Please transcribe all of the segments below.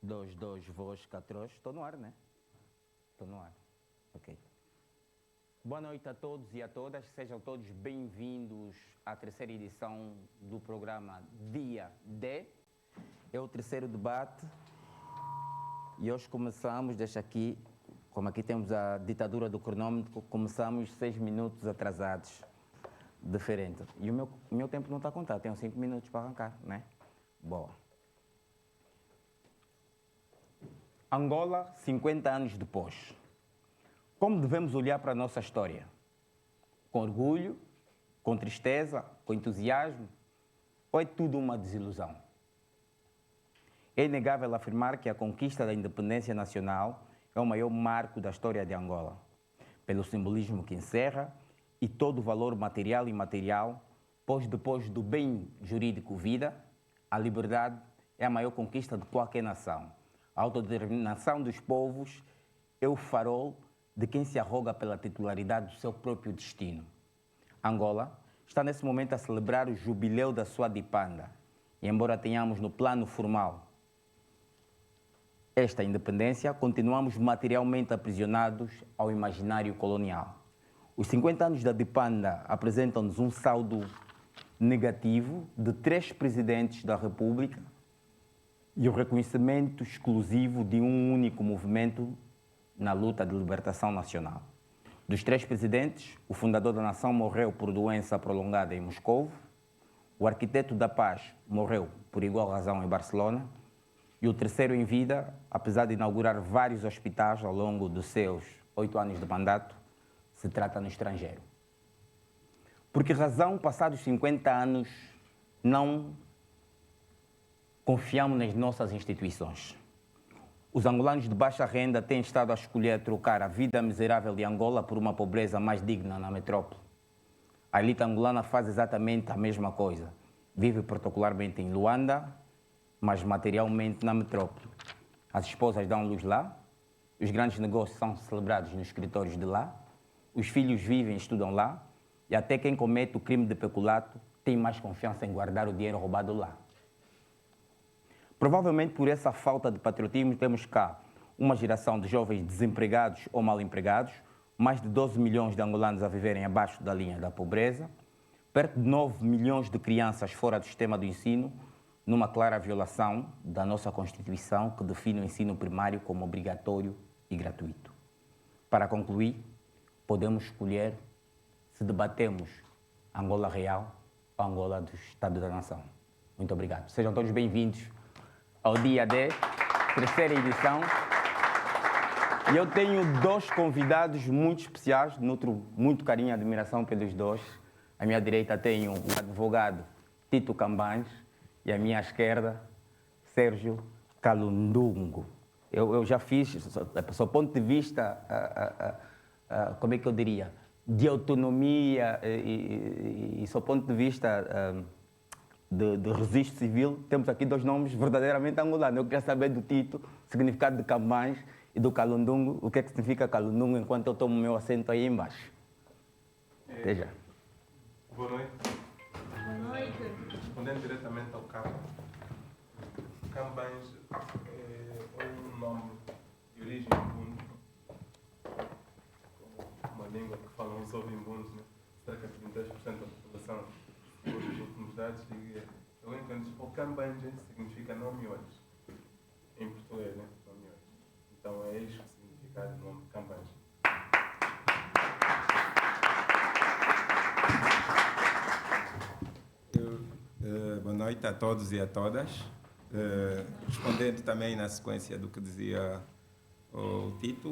2, voz, 4. Estou no ar, né? Estou no ar. Ok. Boa noite a todos e a todas. Sejam todos bem-vindos à terceira edição do programa Dia D. É o terceiro debate. E hoje começamos, deixa aqui, como aqui temos a ditadura do cronômetro, começamos 6 minutos atrasados. Diferente. E o meu tempo não está contado, tenho 5 minutos para arrancar, né? Boa. Angola, 50 anos depois. Como devemos olhar para a nossa história? Com orgulho, com tristeza, com entusiasmo? Ou é tudo uma desilusão? É inegável afirmar que a conquista da independência nacional é o maior marco da história de Angola, pelo simbolismo que encerra e todo o valor material e imaterial, pois depois do bem jurídico vida, a liberdade é a maior conquista de qualquer nação. A autodeterminação dos povos é o farol de quem se arroga pela titularidade do seu próprio destino. Angola está nesse momento a celebrar o jubileu da sua dipanda, e embora tenhamos no plano formal esta independência, continuamos materialmente aprisionados ao imaginário colonial. Os 50 anos da dipanda apresentam-nos um saldo negativo de 3 presidentes da República e o reconhecimento exclusivo de um único movimento na luta de libertação nacional. Dos 3 presidentes, o fundador da nação morreu por doença prolongada em Moscovo, o arquiteto da paz morreu por igual razão em Barcelona, e o terceiro em vida, apesar de inaugurar vários hospitais ao longo dos seus 8 anos de mandato, se trata no estrangeiro. Por que razão, passados 50 anos, não confiamos nas nossas instituições? Os angolanos de baixa renda têm estado a escolher trocar a vida miserável de Angola por uma pobreza mais digna na metrópole. A elite angolana faz exatamente a mesma coisa. Vive particularmente em Luanda, mas materialmente na metrópole. As esposas dão luz lá, os grandes negócios são celebrados nos escritórios de lá, os filhos vivem e estudam lá, e até quem comete o crime de peculato tem mais confiança em guardar o dinheiro roubado lá. Provavelmente por essa falta de patriotismo temos cá uma geração de jovens desempregados ou mal empregados, mais de 12 milhões de angolanos a viverem abaixo da linha da pobreza, perto de 9 milhões de crianças fora do sistema do ensino, numa clara violação da nossa Constituição que define o ensino primário como obrigatório e gratuito. Para concluir, podemos escolher se debatemos Angola real ou Angola do Estado da Nação. Muito obrigado. Sejam todos bem-vindos ao Dia D, terceira edição. E eu tenho 2 convidados muito especiais, nutro muito carinho e admiração pelos 2. À minha direita tenho o advogado Tito Cambanes e à minha esquerda, Sérgio Kalundungu. Eu já fiz, do ponto de vista, como é que eu diria, de autonomia e do ponto de vista de registro civil, temos aqui 2 nomes verdadeiramente angolanos. Eu queria saber do Tito, o significado de Cambanes e do Kalundungu, o que é que significa Kalundungu, enquanto eu tomo o meu assento aí embaixo. Até já. Boa noite. Boa noite. Respondendo diretamente ao Cambanes, Cambanes é um nome de origem imbundu, uma língua que falam os ouvimbundos, né? Cerca de 23% da população, segundo os últimos dados, e o Cambanes significa não me olhes, em português, né? Não me olhes. Então é este o significado do nome de Cambanes. Boa noite a todos e a todas. Respondendo também na sequência do que dizia o Tito,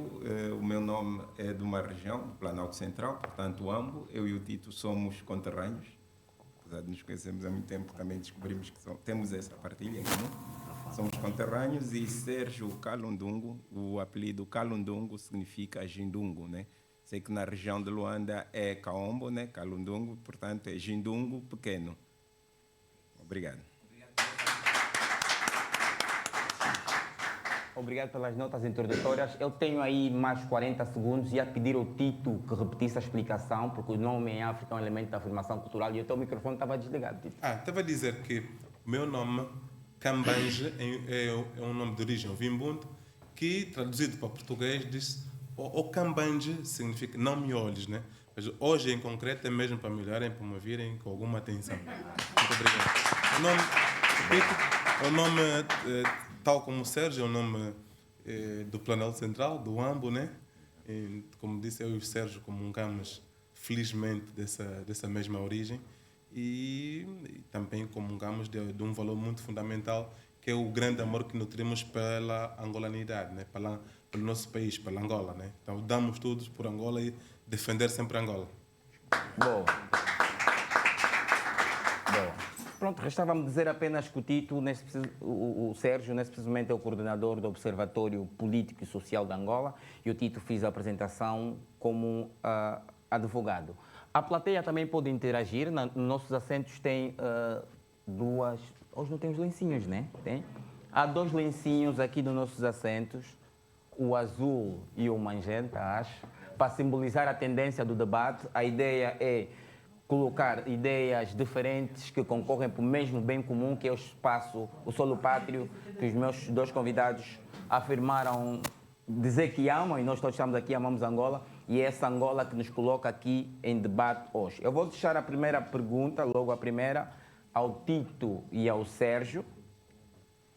o meu nome é de uma região, do Planalto Central, portanto, Ambo. Eu e o Tito somos conterrâneos. Apesar de nos conhecermos há muito tempo, também descobrimos que temos essa partilha em comum. Somos conterrâneos e Sérgio Kalundungu, o apelido Kalundungu significa Jindungu, né? Sei que na região de Luanda é Kaombo, né? Kalundungu, portanto é Jindungu pequeno. Obrigado. Obrigado pelas notas introdutórias. Eu tenho aí mais 40 segundos e ia pedir ao Tito que repetisse a explicação, porque o nome em África é um elemento da afirmação cultural e o teu microfone estava desligado, Tito. Estava a dizer que o meu nome Cambange é um nome de origem Vimbundo, que traduzido para português diz o Cambange significa não me olhes, né? Mas hoje em concreto é mesmo para me olharem, para me virem com alguma atenção. Muito obrigado. O nome, tal como o Sérgio, é o nome do Planalto Central, do AMBO, né? E, como disse, eu e o Sérgio comungamos felizmente dessa mesma origem e também comungamos de um valor muito fundamental, que é o grande amor que nutrimos pela angolanidade, né? Pelo nosso país, pela Angola, né? Então damos tudo por Angola e defender sempre Angola. Boa. Boa. Pronto, restava-me dizer apenas que o Tito, o Sérgio, nesse preciso momento é o coordenador do Observatório Político e Social de Angola e o Tito fez a apresentação como advogado. A plateia também pode interagir, nos nossos assentos tem duas... Hoje não tem os lencinhos, né? Tem? Há 2 lencinhos aqui nos nossos assentos, o azul e o magenta, acho, para simbolizar a tendência do debate. A ideia é colocar ideias diferentes que concorrem para o mesmo bem comum, que é o espaço, o solo pátrio, que os meus 2 convidados afirmaram dizer que amam, e nós todos estamos aqui, amamos Angola, e é essa Angola que nos coloca aqui em debate hoje. Eu vou deixar a primeira pergunta, logo a primeira, ao Tito e ao Sérgio.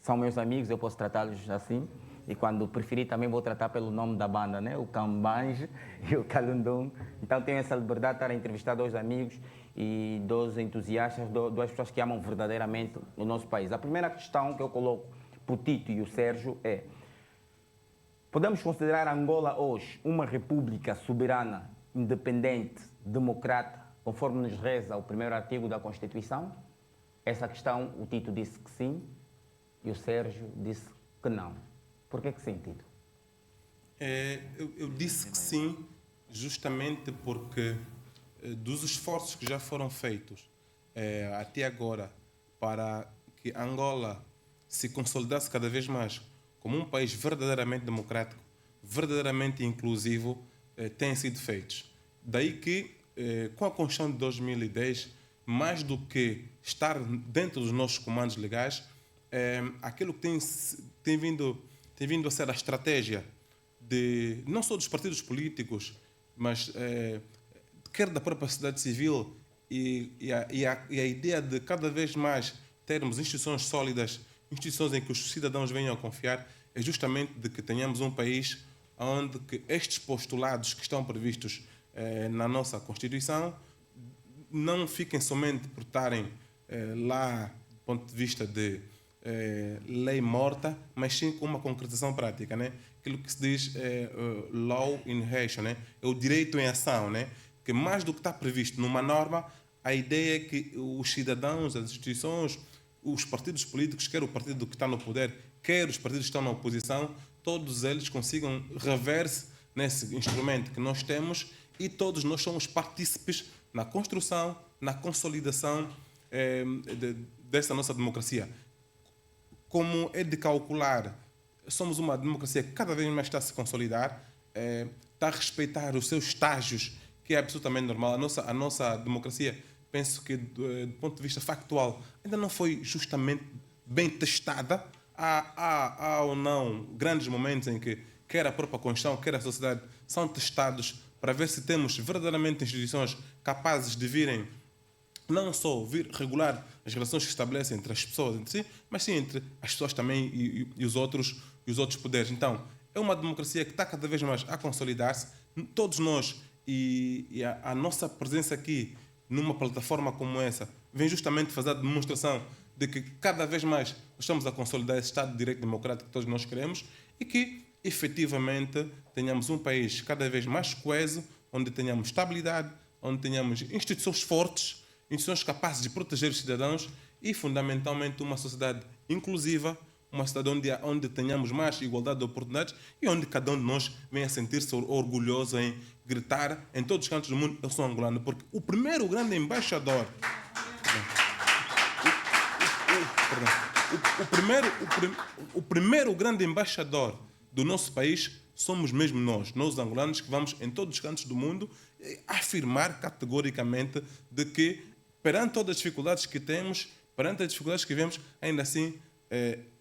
São meus amigos, eu posso tratá-los assim. E quando preferir também vou tratar pelo nome da banda, né? O Cambange e o Calundum. Então tenho essa liberdade de estar a entrevistar 2 amigos e 2 entusiastas, 2 pessoas que amam verdadeiramente o nosso país. A primeira questão que eu coloco para o Tito e o Sérgio é: podemos considerar Angola hoje uma república soberana, independente, democrata, conforme nos reza o 1º artigo da Constituição? Essa questão o Tito disse que sim e o Sérgio disse que não. Por que sim, Tito? Eu disse que sim, justamente porque dos esforços que já foram feitos até agora para que Angola se consolidasse cada vez mais como um país verdadeiramente democrático, verdadeiramente inclusivo, têm sido feitos. Daí que, com a Constituição de 2010, mais do que estar dentro dos nossos comandos legais, aquilo que tem vindo a ser a estratégia de, não só dos partidos políticos, mas quer da própria sociedade civil e a ideia de cada vez mais termos instituições sólidas, instituições em que os cidadãos venham a confiar, é justamente de que tenhamos um país onde que estes postulados que estão previstos na nossa Constituição não fiquem somente por estarem lá do ponto de vista de lei morta, mas sim com uma concretização prática, né? Aquilo que se diz law in action, né? É o direito em ação, né? Que mais do que está previsto numa norma, a ideia é que os cidadãos, as instituições, os partidos políticos, quer o partido que está no poder, quer os partidos que estão na oposição, todos eles consigam rever-se nesse instrumento que nós temos e todos nós somos partícipes na construção, na consolidação dessa nossa democracia. Como é de calcular, somos uma democracia que cada vez mais está a se consolidar, está a respeitar os seus estágios, que é absolutamente normal. A nossa democracia, penso que do ponto de vista factual, ainda não foi justamente bem testada. Há ou não grandes momentos em que quer a própria Constituição, quer a sociedade são testados para ver se temos verdadeiramente instituições capazes de virem não só vir regular as relações que se estabelecem entre as pessoas entre si, mas sim entre as pessoas também e os outros poderes. Então, é uma democracia que está cada vez mais a consolidar-se. Todos nós e a nossa presença aqui numa plataforma como essa vem justamente fazer a demonstração de que cada vez mais nós estamos a consolidar esse Estado de Direito Democrático que todos nós queremos e que, efetivamente, tenhamos um país cada vez mais coeso, onde tenhamos estabilidade, onde tenhamos instituições fortes, instituições capazes de proteger os cidadãos e, fundamentalmente, uma sociedade inclusiva, uma sociedade onde tenhamos mais igualdade de oportunidades e onde cada um de nós venha a sentir-se orgulhoso em gritar em todos os cantos do mundo: eu sou angolano, porque o primeiro grande embaixador... O primeiro grande embaixador do nosso país somos mesmo nós angolanos, que vamos em todos os cantos do mundo afirmar categoricamente de que, perante todas as dificuldades que temos, perante as dificuldades que vivemos, ainda assim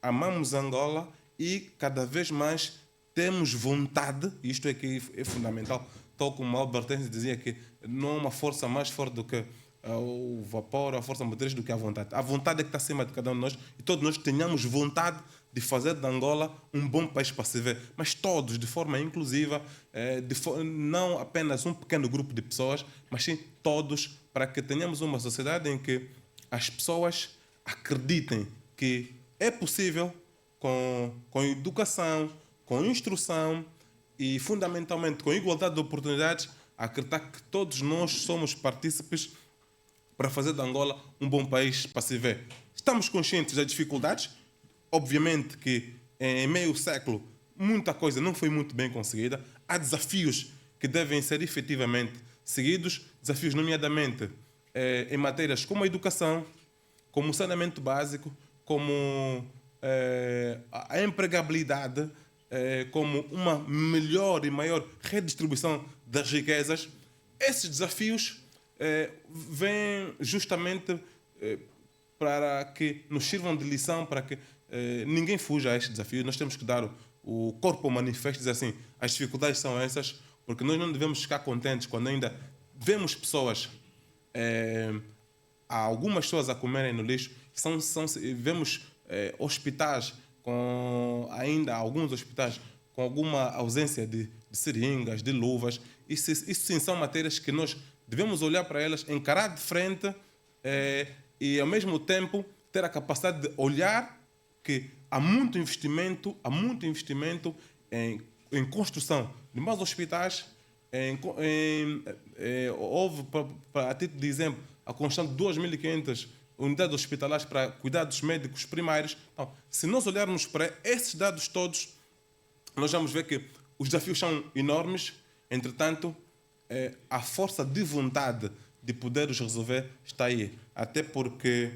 amamos Angola e cada vez mais temos vontade, isto é que é fundamental, tal como Albert Einstein dizia que não há uma força mais forte do que o vapor, a força motriz do que a vontade. A vontade é que está acima de cada um de nós e todos nós tenhamos vontade de fazer de Angola um bom país para se ver, mas todos, de forma inclusiva, não apenas um pequeno grupo de pessoas, mas sim todos, para que tenhamos uma sociedade em que as pessoas acreditem que é possível, com educação, com instrução e, fundamentalmente, com igualdade de oportunidades, acreditar que todos nós somos partícipes para fazer de Angola um bom país para se ver. Estamos conscientes das dificuldades. Obviamente que em meio século muita coisa não foi muito bem conseguida. Há desafios que devem ser efetivamente seguidos, desafios nomeadamente em matérias como a educação, como o saneamento básico, como a empregabilidade, como uma melhor e maior redistribuição das riquezas. Esses desafios vêm justamente para que nos sirvam de lição, para que ninguém fuja a estes desafios. Nós temos que dar o corpo ao manifesto e dizer assim, as dificuldades são essas, porque nós não devemos ficar contentes quando ainda vemos pessoas, há algumas pessoas a comerem no lixo, vemos hospitais ainda alguns hospitais com alguma ausência de seringas, de luvas. Isso sim são matérias que nós devemos olhar para elas, encarar de frente e, ao mesmo tempo, ter a capacidade de olhar que há muito investimento em construção de mais hospitais. Houve, a título de exemplo, a construção de 2.500 unidades hospitalares para cuidados médicos primários. Então, se nós olharmos para esses dados todos, nós vamos ver que os desafios são enormes. Entretanto, a força de vontade de poder os resolver está aí. Até porque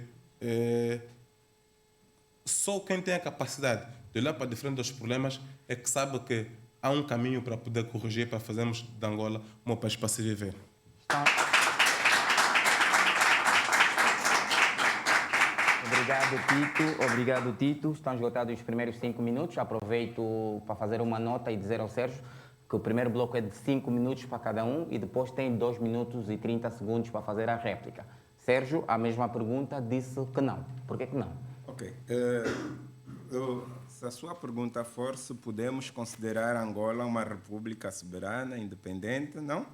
só quem tem a capacidade de olhar para de frente dos problemas é que sabe que há um caminho para poder corrigir, para fazermos de Angola um país para se viver. Obrigado, Tito. Estão esgotados os primeiros 5 minutos. Aproveito para fazer uma nota e dizer ao Sérgio que o primeiro bloco é de 5 minutos para cada um e depois tem 2 minutos e 30 segundos para fazer a réplica. Sérgio, a mesma pergunta, disse que não. Por que não? Ok. Se a sua pergunta for se podemos considerar Angola uma república soberana, independente, não?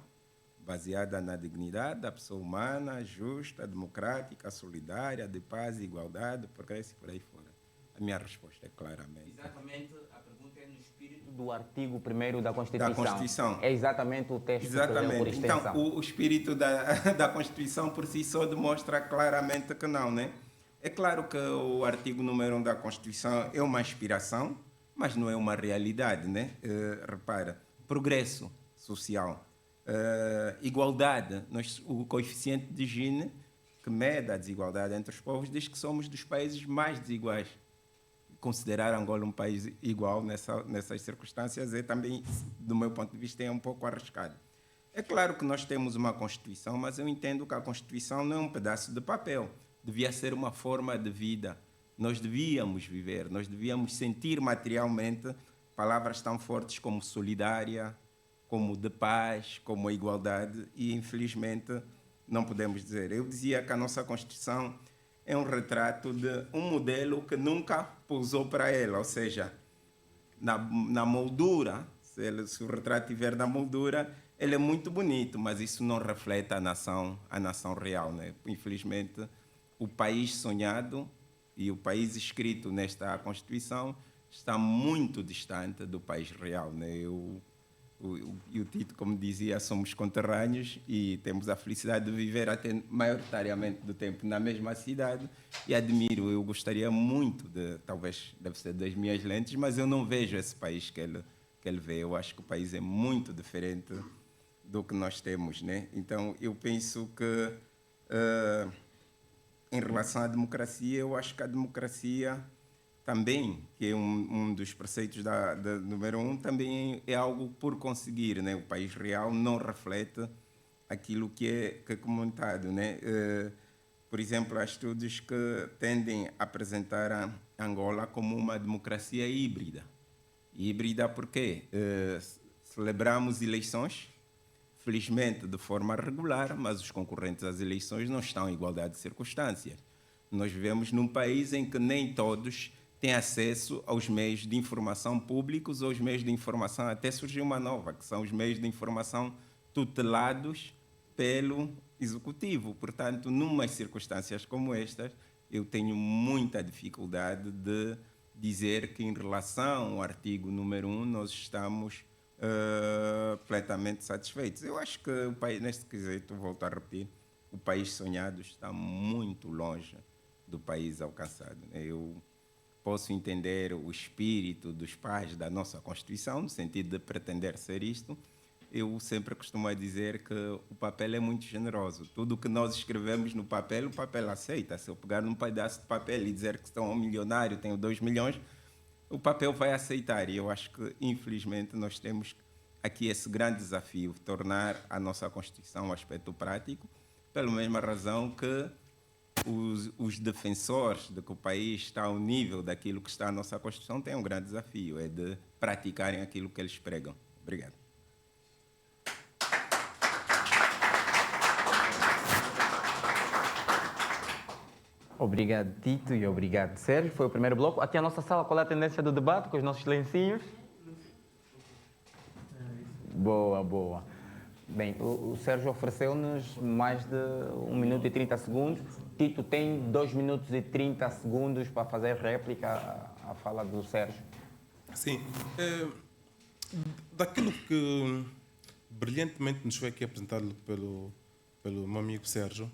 Baseada na dignidade da pessoa humana, justa, democrática, solidária, de paz e igualdade, progresso e por aí fora. A minha resposta é claramente. Exatamente, a pergunta é no espírito do artigo 1º da Constituição. Da Constituição. É exatamente o texto que leu por extensão. Então, o espírito da Constituição por si só demonstra claramente que não, né? É claro que o artigo número 1 da Constituição é uma inspiração, mas não é uma realidade, né? Repara, progresso social, igualdade, o coeficiente de Gini, que mede a desigualdade entre os povos, diz que somos dos países mais desiguais. Considerar Angola um país igual nessas circunstâncias é também, do meu ponto de vista, é um pouco arriscado. É claro que nós temos uma Constituição, mas eu entendo que a Constituição não é um pedaço de papel. Devia ser uma forma de vida. Nós devíamos viver, nós devíamos sentir materialmente palavras tão fortes como solidária, como de paz, como a igualdade, e infelizmente não podemos dizer. Eu dizia que a nossa Constituição é um retrato de um modelo que nunca pousou para ela, ou seja, na moldura, se o retrato estiver na moldura, ele é muito bonito, mas isso não reflete a nação real, né? Infelizmente, o país sonhado e o país escrito nesta Constituição está muito distante do país real, né? E o Tito, como dizia, somos conterrâneos e temos a felicidade de viver até maioritariamente do tempo na mesma cidade e admiro, eu gostaria muito de, talvez deve ser das minhas lentes, mas eu não vejo esse país que ele vê. Eu acho que o país é muito diferente do que nós temos, né? Então, eu penso que em relação à democracia, eu acho que a democracia também, que é um dos preceitos da número 1, também é algo por conseguir, né? O país real não reflete aquilo que é comentado, né? Por exemplo, há estudos que tendem a apresentar Angola como uma democracia híbrida. Híbrida porque celebramos eleições, felizmente de forma regular, mas os concorrentes às eleições não estão em igualdade de circunstâncias. Nós vivemos num país em que nem todos têm acesso aos meios de informação públicos ou aos meios de informação, até surgiu uma nova, que são os meios de informação tutelados pelo Executivo. Portanto, numas circunstâncias como estas, eu tenho muita dificuldade de dizer que, em relação ao artigo número 1, nós estamos plenamente satisfeitos. Eu acho que o país, neste quesito, volto a repetir, o país sonhado está muito longe do país alcançado. Eu posso entender o espírito dos pais da nossa Constituição, no sentido de pretender ser isto. Eu sempre costumo dizer que o papel é muito generoso. Tudo o que nós escrevemos no papel, o papel aceita. Se eu pegar num pedaço de papel e dizer que estou um milionário, tenho 2 milhões, o papel vai aceitar. E eu acho que, infelizmente, nós temos aqui esse grande desafio, tornar a nossa Constituição um aspecto prático, pela mesma razão que os defensores de que o país está ao nível daquilo que está a nossa Constituição têm um grande desafio, é de praticarem aquilo que eles pregam. Obrigado. Obrigado, Tito, e obrigado, Sérgio. Foi o primeiro bloco. Aqui a nossa sala, qual é a tendência do debate com os nossos lencinhos? Boa, boa. Bem, o Sérgio ofereceu-nos mais de 1 minuto e 30 segundos. Tito tem 2 minutos e 30 segundos para fazer réplica à fala do Sérgio. Sim. Daquilo que brilhantemente nos foi aqui apresentado pelo meu amigo Sérgio,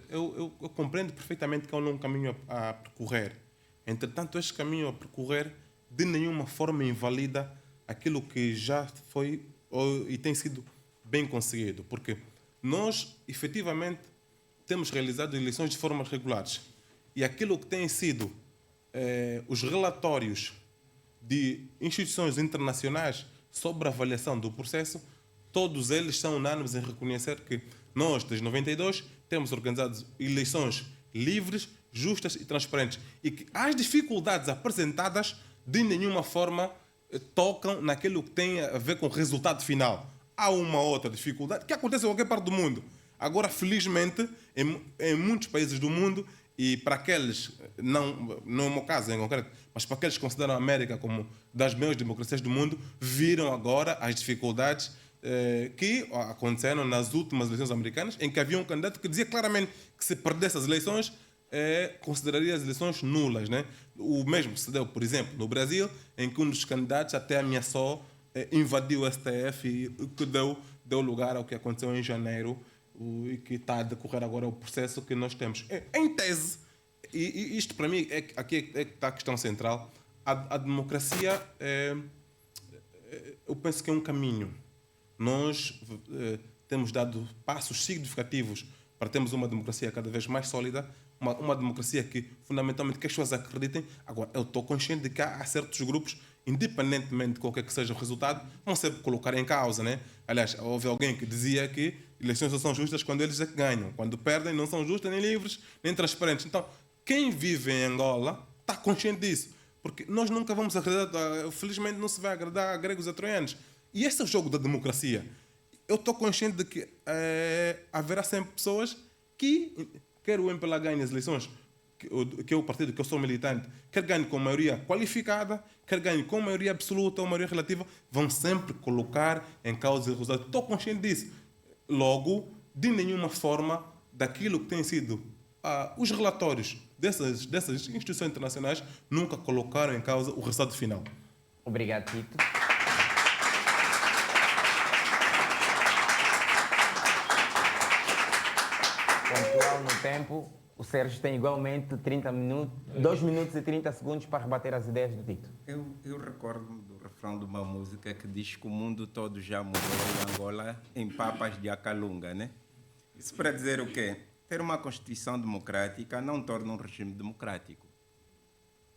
eu compreendo perfeitamente que é um longo caminho a percorrer. Entretanto, este caminho a percorrer de nenhuma forma invalida aquilo que já foi e tem sido bem conseguido, porque nós, efetivamente, temos realizado eleições de formas regulares e aquilo que têm sido os relatórios de instituições internacionais sobre a avaliação do processo, todos eles são unânimes em reconhecer que nós, desde 92, temos organizado eleições livres, justas e transparentes e que as dificuldades apresentadas de nenhuma forma tocam naquilo que tem a ver com o resultado final. Há uma outra dificuldade que acontece em qualquer parte do mundo. Agora, felizmente, em muitos países do mundo, e para aqueles, não é o meu caso em concreto, mas para aqueles que consideram a América como das maiores democracias do mundo, viram agora as dificuldades que aconteceram nas últimas eleições americanas, em que havia um candidato que dizia claramente que se perdesse as eleições, consideraria as eleições nulas, né? O mesmo se deu, por exemplo, no Brasil, em que um dos candidatos até ameaçou invadir o STF e que deu lugar ao que aconteceu em janeiro e que está a decorrer agora o processo que nós temos. Em tese, e isto para mim aqui é que está a questão central, a democracia, eu penso que é um caminho. Nós temos dado passos significativos para termos uma democracia cada vez mais sólida, uma democracia que, fundamentalmente, que as pessoas acreditem. Agora, eu estou consciente de que há certos grupos, independentemente de qualquer que seja o resultado, vão sempre colocar em causa, né? Aliás, houve alguém que dizia que eleições só são justas quando eles é que ganham. Quando perdem, não são justas, nem livres, nem transparentes. Então, quem vive em Angola está consciente disso. Porque nós nunca vamos agradar, felizmente não se vai agradar a gregos e a troianos. E esse é o jogo da democracia. Eu estou consciente de que haverá sempre pessoas que, quer o MPLA ganhe as eleições, que é o partido que eu sou militante, quer ganhe com maioria qualificada, quer ganhe com maioria absoluta ou maioria relativa, vão sempre colocar em causa os resultados. Estou consciente disso. Logo, de nenhuma forma, daquilo que tem sido os relatórios dessas instituições internacionais, nunca colocaram em causa o resultado final. Obrigado, Tito. Pontual no tempo, o Sérgio tem igualmente 2 minutos e 30 segundos para rebater as ideias do Tito. Eu recordo-me do refrão de uma música que diz que o mundo todo já mudou em Angola em papas de Acalunga, né? Isso para dizer o quê? Ter uma Constituição democrática não torna um regime democrático.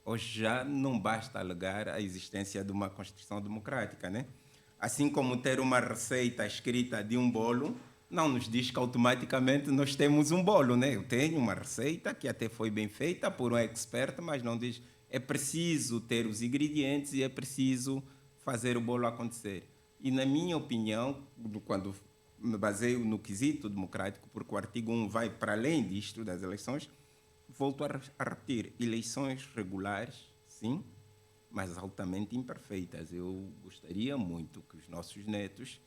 Hoje já não basta alegar a existência de uma Constituição democrática, né? Assim como ter uma receita escrita de um bolo não nos diz que automaticamente nós temos um bolo, né? Eu tenho uma receita que até foi bem feita por um expert, mas não diz é preciso ter os ingredientes e é preciso fazer o bolo acontecer. E na minha opinião, quando me baseio no quesito democrático, porque o artigo 1 vai para além disto das eleições, volto a repetir, eleições regulares, sim, mas altamente imperfeitas. Eu gostaria muito que os nossos netos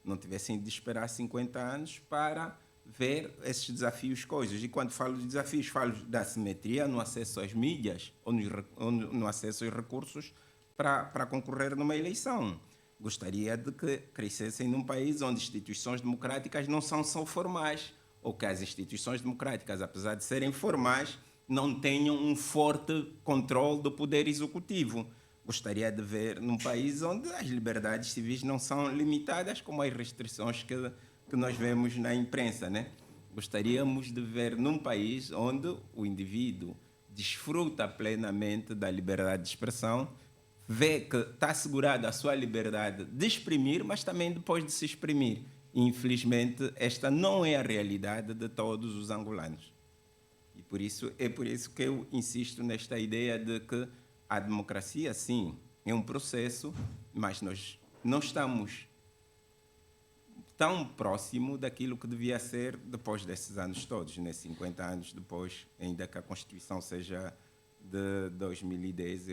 não tivessem de esperar 50 anos para ver esses desafios coisas. E quando falo de desafios, falo da assimetria no acesso às mídias ou no acesso aos recursos para concorrer numa eleição. Gostaria de que crescessem num país onde instituições democráticas não são só formais, ou que as instituições democráticas, apesar de serem formais, não tenham um forte controle do poder executivo. Gostaria de ver num país onde as liberdades civis não são limitadas, como as restrições que nós vemos na imprensa, né? Gostaríamos de ver num país onde o indivíduo desfruta plenamente da liberdade de expressão, vê que está assegurada a sua liberdade de exprimir, mas também depois de se exprimir. E, infelizmente, esta não é a realidade de todos os angolanos. E é por isso que eu insisto nesta ideia de que a democracia, sim, é um processo, mas nós não estamos tão próximo daquilo que devia ser depois desses anos todos, né? 50 anos depois, ainda que a Constituição seja de 2010,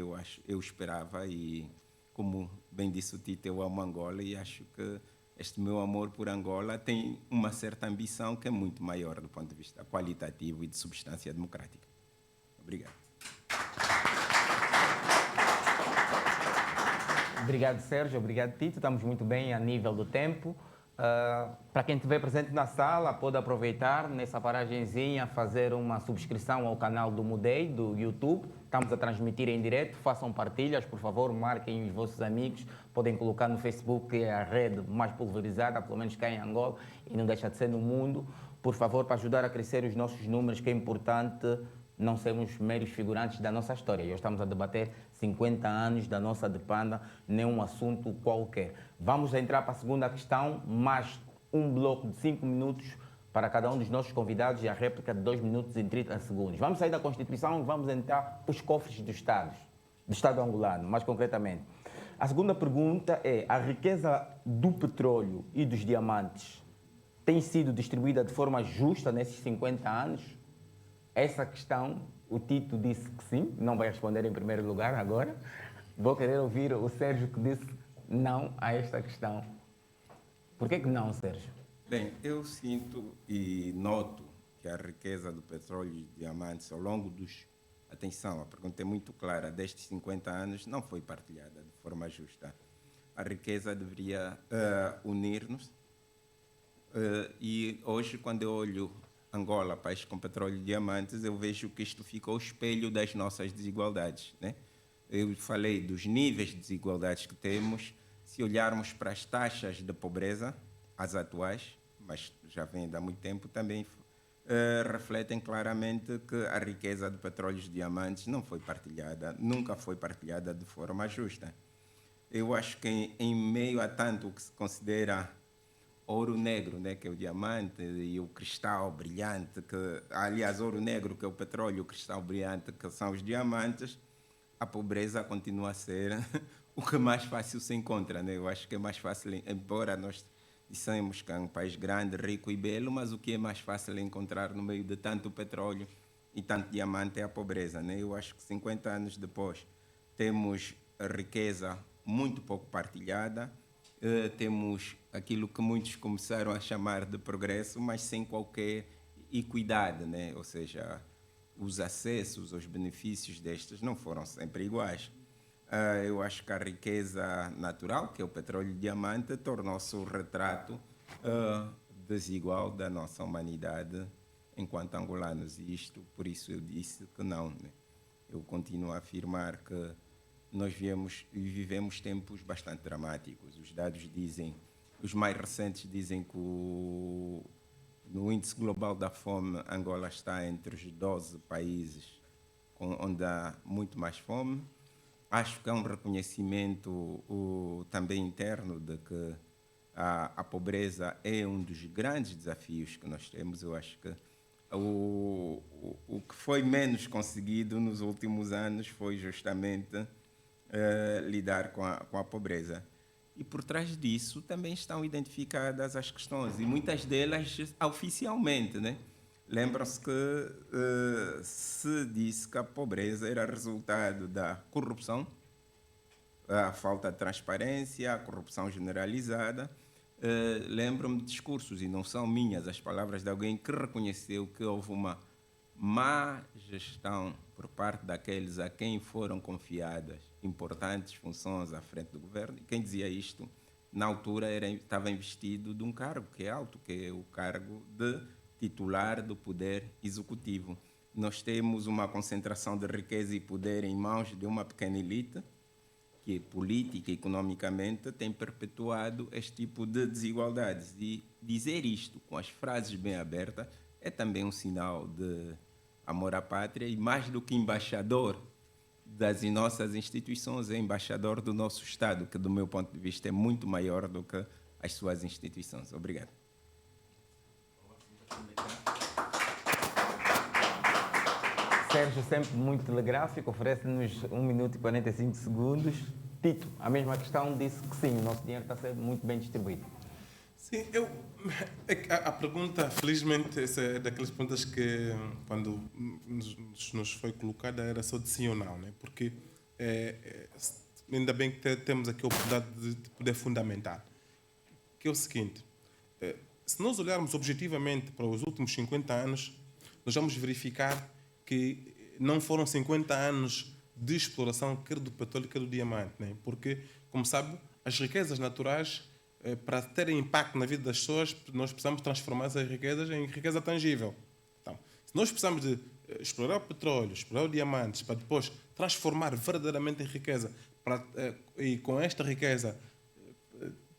eu esperava, e como bem disse o Tito, eu amo Angola e acho que este meu amor por Angola tem uma certa ambição que é muito maior do ponto de vista qualitativo e de substância democrática. Obrigado. Obrigado, Sérgio. Obrigado, Tito. Estamos muito bem a nível do tempo. Para quem estiver presente na sala, pode aproveitar nessa paragenzinha, fazer uma subscrição ao canal do Mudei, do YouTube. Estamos a transmitir em direto. Façam partilhas, por favor, marquem os vossos amigos. Podem colocar no Facebook, que é a rede mais pulverizada, pelo menos cá em Angola, e não deixa de ser no mundo. Por favor, para ajudar a crescer os nossos números, que é importante não sermos meros figurantes da nossa história. E hoje estamos a debater 50 anos da nossa Depanda, nem um assunto qualquer. Vamos entrar para a segunda questão, mais um bloco de 5 minutos para cada um dos nossos convidados e a réplica de 2 minutos e 30 segundos. Vamos sair da Constituição e vamos entrar para os cofres do Estado angolano, mais concretamente. A segunda pergunta é: a riqueza do petróleo e dos diamantes tem sido distribuída de forma justa nesses 50 anos? Essa questão, o Tito disse que sim, não vai responder em primeiro lugar agora. Vou querer ouvir o Sérgio, que disse não a esta questão. Por que não, Sérgio? Bem, eu sinto e noto que a riqueza do petróleo e diamantes ao longo dos... Atenção, a pergunta é muito clara. Destes 50 anos não foi partilhada de forma justa. A riqueza deveria unir-nos. E hoje, quando eu olho Angola, país com petróleo e diamantes, eu vejo que isto fica ao espelho das nossas desigualdades, né? Eu falei dos níveis de desigualdades que temos. Se olharmos para as taxas de pobreza, as atuais, mas já vêm há muito tempo, também refletem claramente que a riqueza de petróleo e diamantes não foi partilhada, nunca foi partilhada de forma justa. Eu acho que em meio a tanto o que se considera ouro negro, né, que é o diamante, e o cristal brilhante, aliás, ouro negro, que é o petróleo, e o cristal brilhante, que são os diamantes, a pobreza continua a ser o que mais fácil se encontra, né? Eu acho que é mais fácil, embora nós dissemos que é um país grande, rico e belo, mas o que é mais fácil encontrar no meio de tanto petróleo e tanto diamante é a pobreza, né? Eu acho que 50 anos depois temos a riqueza muito pouco partilhada, temos aquilo que muitos começaram a chamar de progresso, mas sem qualquer equidade, né? Ou seja, os acessos aos benefícios destes não foram sempre iguais. Eu acho que a riqueza natural, que é o petróleo e o diamante, tornou-se o retrato desigual da nossa humanidade enquanto angolanos. E isto, por isso eu disse que não, né? Eu continuo a afirmar que nós vivemos tempos bastante dramáticos. Os dados dizem, os mais recentes dizem que no índice global da fome, Angola está entre os 12 países onde há muito mais fome. Acho que é um reconhecimento também interno de que a pobreza é um dos grandes desafios que nós temos. Eu acho que o que foi menos conseguido nos últimos anos foi justamente lidar com a pobreza. E por trás disso também estão identificadas as questões, e muitas delas oficialmente, né? Lembram-se que se disse que a pobreza era resultado da corrupção, a falta de transparência, a corrupção generalizada. Lembro-me de discursos, e não são minhas as palavras de alguém que reconheceu que houve uma má gestão por parte daqueles a quem foram confiadas importantes funções à frente do governo. E quem dizia isto, na altura, estava investido de um cargo que é alto, que é o cargo de titular do poder executivo. Nós temos uma concentração de riqueza e poder em mãos de uma pequena elite, que política e economicamente tem perpetuado este tipo de desigualdades. E dizer isto com as frases bem abertas é também um sinal de amor à pátria, e mais do que embaixador das nossas instituições, é embaixador do nosso Estado, que do meu ponto de vista é muito maior do que as suas instituições. Obrigado. Sérgio, sempre muito telegráfico, oferece-nos 1 minuto e 45 segundos. Tito, a mesma questão, disse que sim, o nosso dinheiro está a ser muito bem distribuído. Sim, a pergunta, felizmente, essa é daquelas perguntas que, quando nos foi colocada, era só de sim ou não, né? Porque ainda bem que temos aqui a oportunidade de poder fundamentar. Que é o seguinte, se nós olharmos objetivamente para os últimos 50 anos, nós vamos verificar que não foram 50 anos de exploração, quer do petróleo, quer do diamante, né? Porque, como sabe, as riquezas naturais, para terem impacto na vida das pessoas, nós precisamos transformar essas riquezas em riqueza tangível. Então, se nós precisamos de explorar o petróleo, explorar o diamante, para depois transformar verdadeiramente em riqueza, e com esta riqueza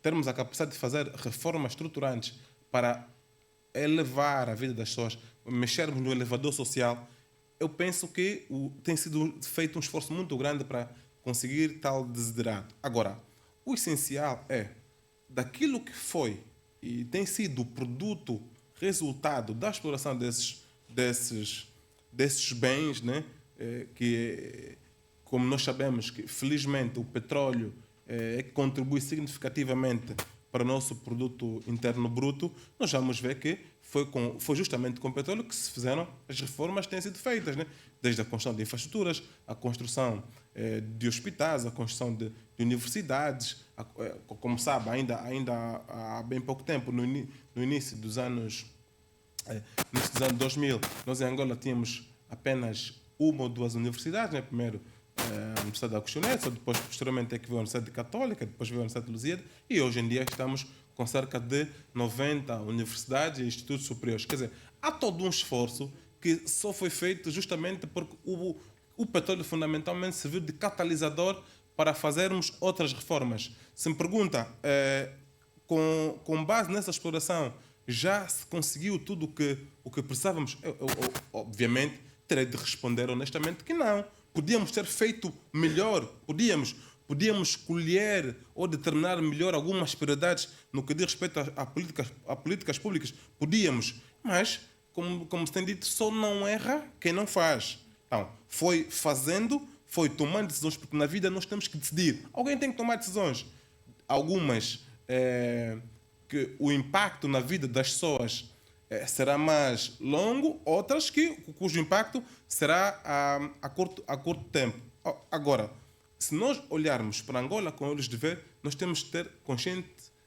termos a capacidade de fazer reformas estruturantes para elevar a vida das pessoas, mexermos no elevador social, eu penso que tem sido feito um esforço muito grande para conseguir tal desiderato. Agora, o essencial é daquilo que foi e tem sido o produto, resultado da exploração desses bens, né? Que, como nós sabemos, que felizmente o petróleo contribui significativamente para o nosso produto interno bruto, nós vamos ver que foi justamente com o petróleo que se fizeram as reformas que têm sido feitas, né? Desde a construção de infraestruturas, a construção de hospitais, a construção de universidades. Como sabe, ainda há bem pouco tempo, no início dos anos 2000, nós em Angola tínhamos apenas 1 ou 2 universidades, né? Primeiro a Universidade da Agostinense, depois posteriormente é que veio a Universidade Católica, depois veio a Universidade de Lusíada, e hoje em dia estamos com cerca de 90 universidades e institutos superiores. Quer dizer, há todo um esforço que só foi feito justamente porque o petróleo fundamentalmente serviu de catalisador para fazermos outras reformas. Se me pergunta, com base nessa exploração, já se conseguiu tudo o que precisávamos? Eu, obviamente, terei de responder honestamente que não. Podíamos ter feito melhor, podíamos colher ou determinar melhor algumas prioridades no que diz respeito a políticas públicas. Podíamos, mas, como se tem dito, só não erra quem não faz. Então, foi fazendo, foi tomando decisões, porque na vida nós temos que decidir. Alguém tem que tomar decisões. Algumas que o impacto na vida das pessoas será mais longo, outras cujo impacto será a curto tempo. Agora, se nós olharmos para Angola com olhos de ver, nós temos que ter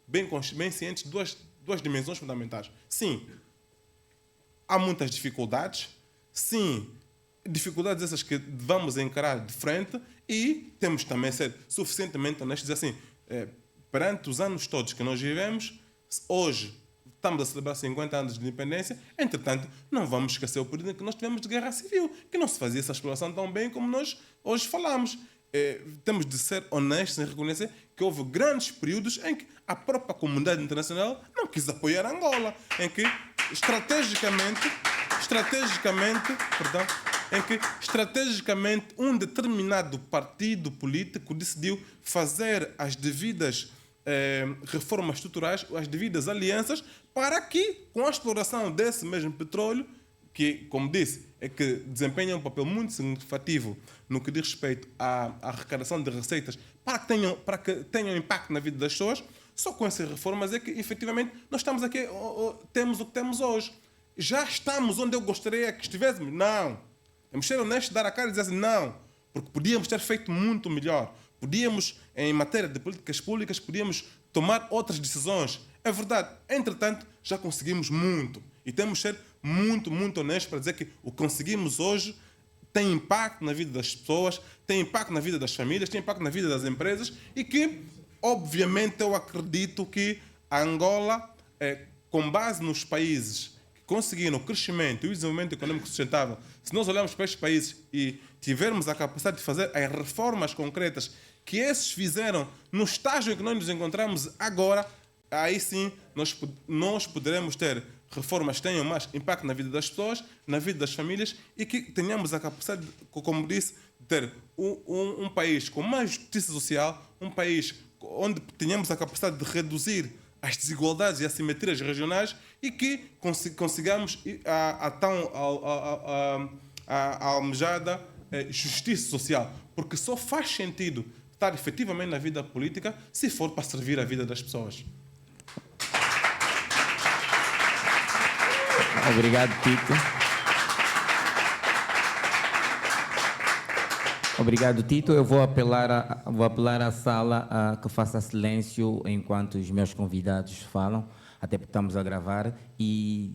bem cientes de duas dimensões fundamentais. Sim, há muitas dificuldades. Sim, dificuldades essas que vamos encarar de frente, e temos também que ser suficientemente honestos e dizer assim, perante os anos todos que nós vivemos, hoje estamos a celebrar 50 anos de independência, entretanto, não vamos esquecer o período em que nós tivemos de guerra civil, que não se fazia essa exploração tão bem como nós hoje falamos. Temos de ser honestos em reconhecer que houve grandes períodos em que a própria comunidade internacional não quis apoiar Angola, em que estrategicamente um determinado partido político decidiu fazer as devidas reformas estruturais, as devidas alianças, para que, com a exploração desse mesmo petróleo, que, como disse, é que desempenha um papel muito significativo no que diz respeito à arrecadação de receitas, para que tenham impacto na vida das pessoas, só com essas reformas é que, efetivamente, nós estamos aqui, temos o que temos hoje. Já estamos onde eu gostaria que estivéssemos? Não. Temos que ser honestos, dar a cara e dizer assim, não, porque podíamos ter feito muito melhor. Podíamos, em matéria de políticas públicas, podíamos tomar outras decisões. É verdade. Entretanto, já conseguimos muito. E temos que ser muito, muito honestos para dizer que o que conseguimos hoje tem impacto na vida das pessoas, tem impacto na vida das famílias, tem impacto na vida das empresas e que, obviamente, eu acredito que a Angola, com base nos países que conseguiram o crescimento e o desenvolvimento econômico sustentável, se nós olharmos para estes países e tivermos a capacidade de fazer as reformas concretas que esses fizeram no estágio em que nós nos encontramos agora, aí sim nós poderemos ter reformas que tenham mais impacto na vida das pessoas, na vida das famílias e que tenhamos a capacidade, como disse, de ter um país com mais justiça social, um país onde tenhamos a capacidade de reduzir as desigualdades e assimetrias regionais e que consigamos a tão almejada justiça social. Porque só faz sentido estar efetivamente na vida política se for para servir a vida das pessoas. Obrigado, Tito. Obrigado, Tito. Eu vou apelar à sala a que faça silêncio enquanto os meus convidados falam, até porque estamos a gravar, e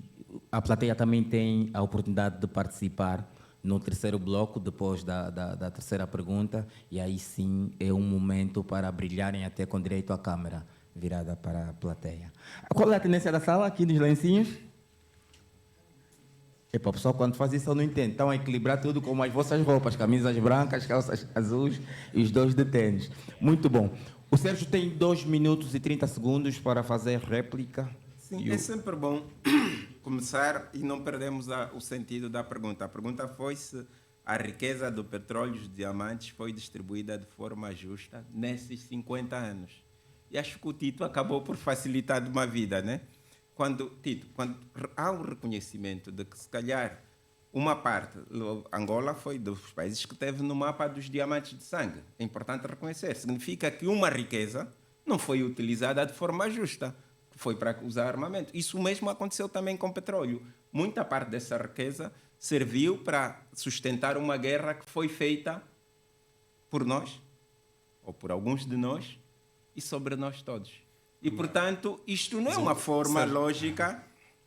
a plateia também tem a oportunidade de participar no terceiro bloco, depois da terceira pergunta, e aí sim é um momento para brilharem até com direito à câmera virada para a plateia. Qual é a tendência da sala aqui nos lencinhos? Epa, o pessoal quando faz isso eu não entendo. Estão a equilibrar tudo com as vossas roupas, camisas brancas, calças azuis e os dois de tênis. Muito bom. O Sérgio tem 2 minutos e 30 segundos para fazer réplica. Sim, é sempre bom começar e não perdemos o sentido da pergunta. A pergunta foi se a riqueza do petróleo e dos diamantes foi distribuída de forma justa nesses 50 anos. E acho que o Tito acabou por facilitar de uma vida, né? Quando há um reconhecimento de que, se calhar, uma parte, Angola foi dos países que teve no mapa dos diamantes de sangue. É importante reconhecer. Significa que uma riqueza não foi utilizada de forma justa. Foi para usar armamento. Isso mesmo aconteceu também com petróleo. Muita parte dessa riqueza serviu para sustentar uma guerra que foi feita por nós, ou por alguns de nós, e sobre nós todos. E, portanto, isto não é uma forma lógica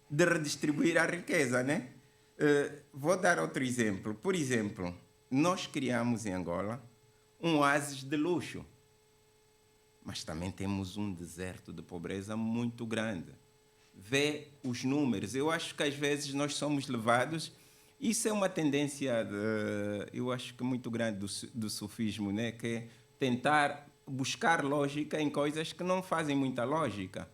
de redistribuir a riqueza, né? Vou dar outro exemplo. Por exemplo, nós criamos em Angola um oásis de luxo, mas também temos um deserto de pobreza muito grande. Vê os números. Eu acho que às vezes nós somos levados. Isso é uma tendência, eu acho que muito grande do sufismo, né? Que é tentar buscar lógica em coisas que não fazem muita lógica.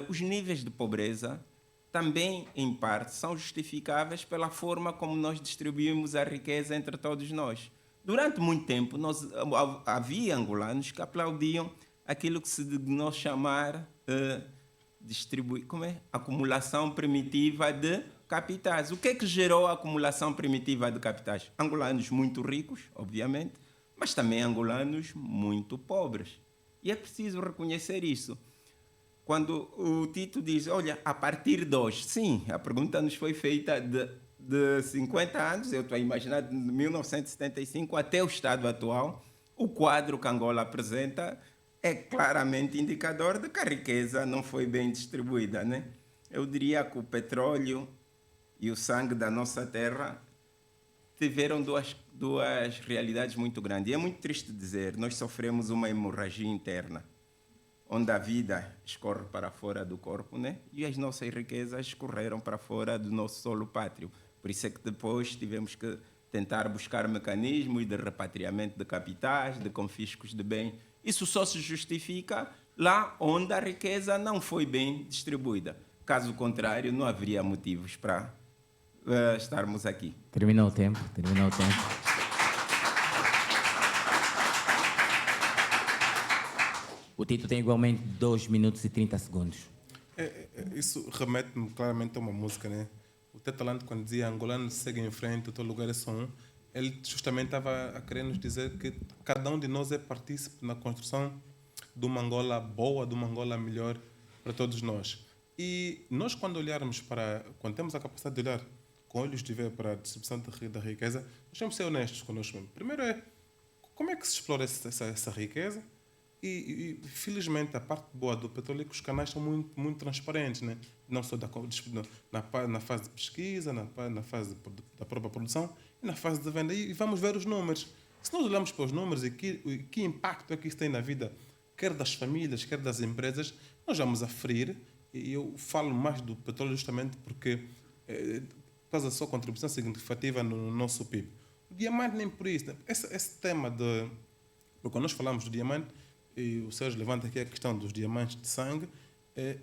Os níveis de pobreza também, em parte, são justificáveis pela forma como nós distribuímos a riqueza entre todos nós. Durante muito tempo, havia angolanos que aplaudiam aquilo que se nós chamar acumulação primitiva de capitais. O que é que gerou a acumulação primitiva de capitais? Angolanos muito ricos, obviamente, mas também angolanos muito pobres. E é preciso reconhecer isso. Quando o Tito diz, olha, a partir de hoje, sim, a pergunta nos foi feita de 50 anos, eu estou a imaginar de 1975 até o estado atual, o quadro que Angola apresenta é claramente indicador de que a riqueza não foi bem distribuída, né? Eu diria que o petróleo e o sangue da nossa terra tiveram duas realidades muito grandes. E é muito triste dizer, nós sofremos uma hemorragia interna, onde a vida escorre para fora do corpo, né? E as nossas riquezas escorreram para fora do nosso solo pátrio. Por isso é que depois tivemos que tentar buscar mecanismos de repatriamento de capitais, de confiscos de bem. Isso só se justifica lá onde a riqueza não foi bem distribuída. Caso contrário, não haveria motivos para estarmos aqui. Terminou o tempo. O Tito tem igualmente 2 minutos e 30 segundos. Isso remete-me claramente a uma música, né? O Tetalante, quando dizia angolano segue em frente, o teu lugar é só um, ele justamente estava a querer nos dizer que cada um de nós é partícipe na construção de uma Angola boa, de uma Angola melhor para todos nós. E nós, quando temos a capacidade de olhar com olhos de ver para a distribuição da riqueza, nós temos que ser honestos connosco mesmo. Primeiro como é que se explora essa riqueza? Felizmente, a parte boa do petróleo é que os canais são muito, muito transparentes, né? Não só na fase de pesquisa, na fase da própria produção e na fase de venda. E vamos ver os números. Se nós olharmos para os números e que impacto é que isso tem na vida, quer das famílias, quer das empresas, nós vamos aferir. E eu falo mais do petróleo justamente porque faz a sua contribuição significativa no nosso PIB. O diamante nem por isso. Né? Esse tema de... Quando nós falamos do diamante, e o Sérgio levanta aqui a questão dos diamantes de sangue,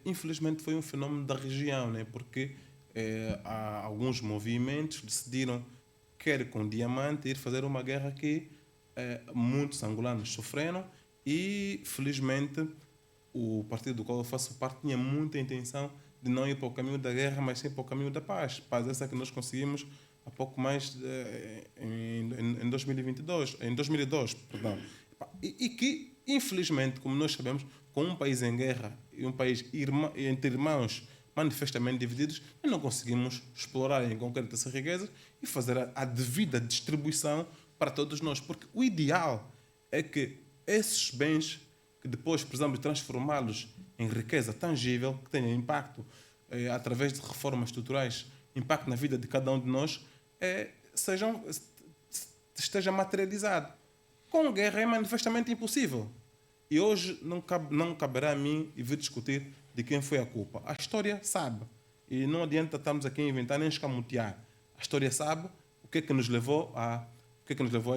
infelizmente foi um fenómeno da região, né? Porque há alguns movimentos decidiram, quer com diamante, ir fazer uma guerra que muitos angolanos sofreram e, felizmente, o partido do qual eu faço parte tinha muita intenção de não ir para o caminho da guerra, mas sim para o caminho da paz. Paz essa que nós conseguimos há pouco mais em 2022, em 2002, perdão. E que, infelizmente, como nós sabemos, com um país em guerra e um país entre irmãos manifestamente divididos, nós não conseguimos explorar em concreto essa riqueza e fazer a devida distribuição para todos nós. Porque o ideal é que esses bens, que depois precisamos transformá-los em riqueza tangível, que tenha impacto através de reformas estruturais, impacto na vida de cada um de nós, esteja materializado. Com guerra é manifestamente impossível. E hoje não caberá a mim vir discutir de quem foi a culpa. A história sabe. E não adianta estarmos aqui a inventar nem escamotear. A história sabe o que é que nos levou a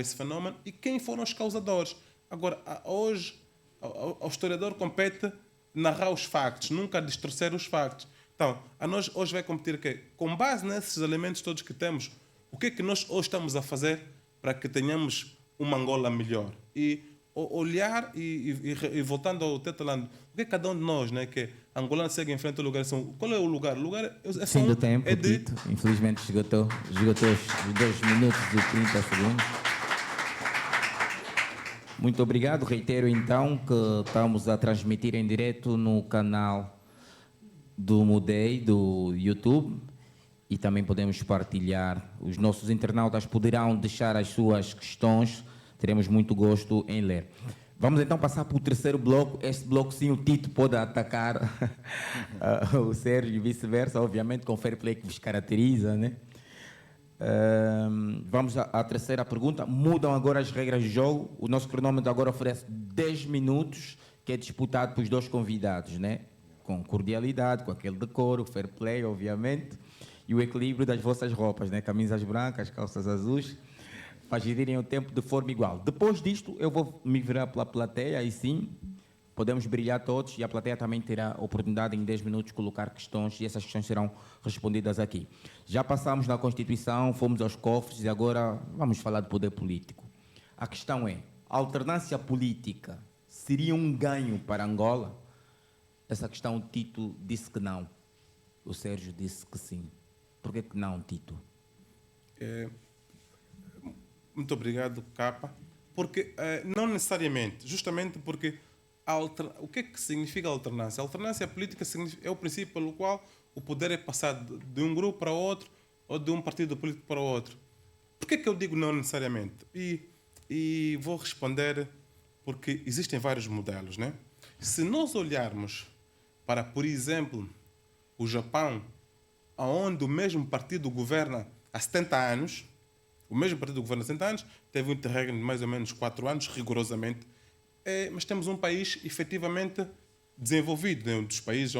esse fenómeno e quem foram os causadores. Agora, hoje, ao historiador compete narrar os factos, nunca distorcer os factos. Então, a nós hoje vai competir que, com base nesses elementos todos que temos, o que é que nós hoje estamos a fazer para que tenhamos uma Angola melhor? E olhar e voltando ao Tetalando, o que é cada um de nós, né, que angolano segue em frente ao lugar, qual é o lugar? O lugar é fim do tempo, Tito. Infelizmente esgotou os 2 minutos e 30 segundos. Muito obrigado. Reitero então que estamos a transmitir em direto no canal do Mudei, do YouTube, e também podemos partilhar. Os nossos internautas poderão deixar as suas questões, teremos muito gosto em ler. Vamos então passar para o terceiro bloco. Este bloco sim o Tito pode atacar o Sérgio e vice-versa, obviamente com o fair play que vos caracteriza, né? Vamos à terceira pergunta. Mudam agora as regras do jogo. O nosso cronômetro agora oferece 10 minutos, que é disputado pelos 2 convidados, né? Com cordialidade, com aquele decoro, fair play, obviamente, e o equilíbrio das vossas roupas, né? Camisas brancas, calças azuis, para gerirem o tempo de forma igual. Depois disto, eu vou me virar pela plateia, aí sim, podemos brilhar todos, e a plateia também terá a oportunidade em 10 minutos de colocar questões, e essas questões serão respondidas aqui. Já passamos na Constituição, fomos aos cofres, e agora vamos falar de poder político. A questão é, a alternância política seria um ganho para Angola? Essa questão o Tito disse que não. O Sérgio disse que sim. Por que não, Tito? Muito obrigado, Capa. Porque não necessariamente, justamente porque o que é que significa alternância? A alternância política é o princípio pelo qual o poder é passado de um grupo para outro ou de um partido político para outro. Por que é que eu digo não necessariamente? E vou responder porque existem vários modelos, né? Se nós olharmos para, por exemplo, o Japão, onde o mesmo partido governa há 70 anos, teve um interregno de mais ou menos 4 anos, rigorosamente, mas temos um país efetivamente desenvolvido, né? Um dos países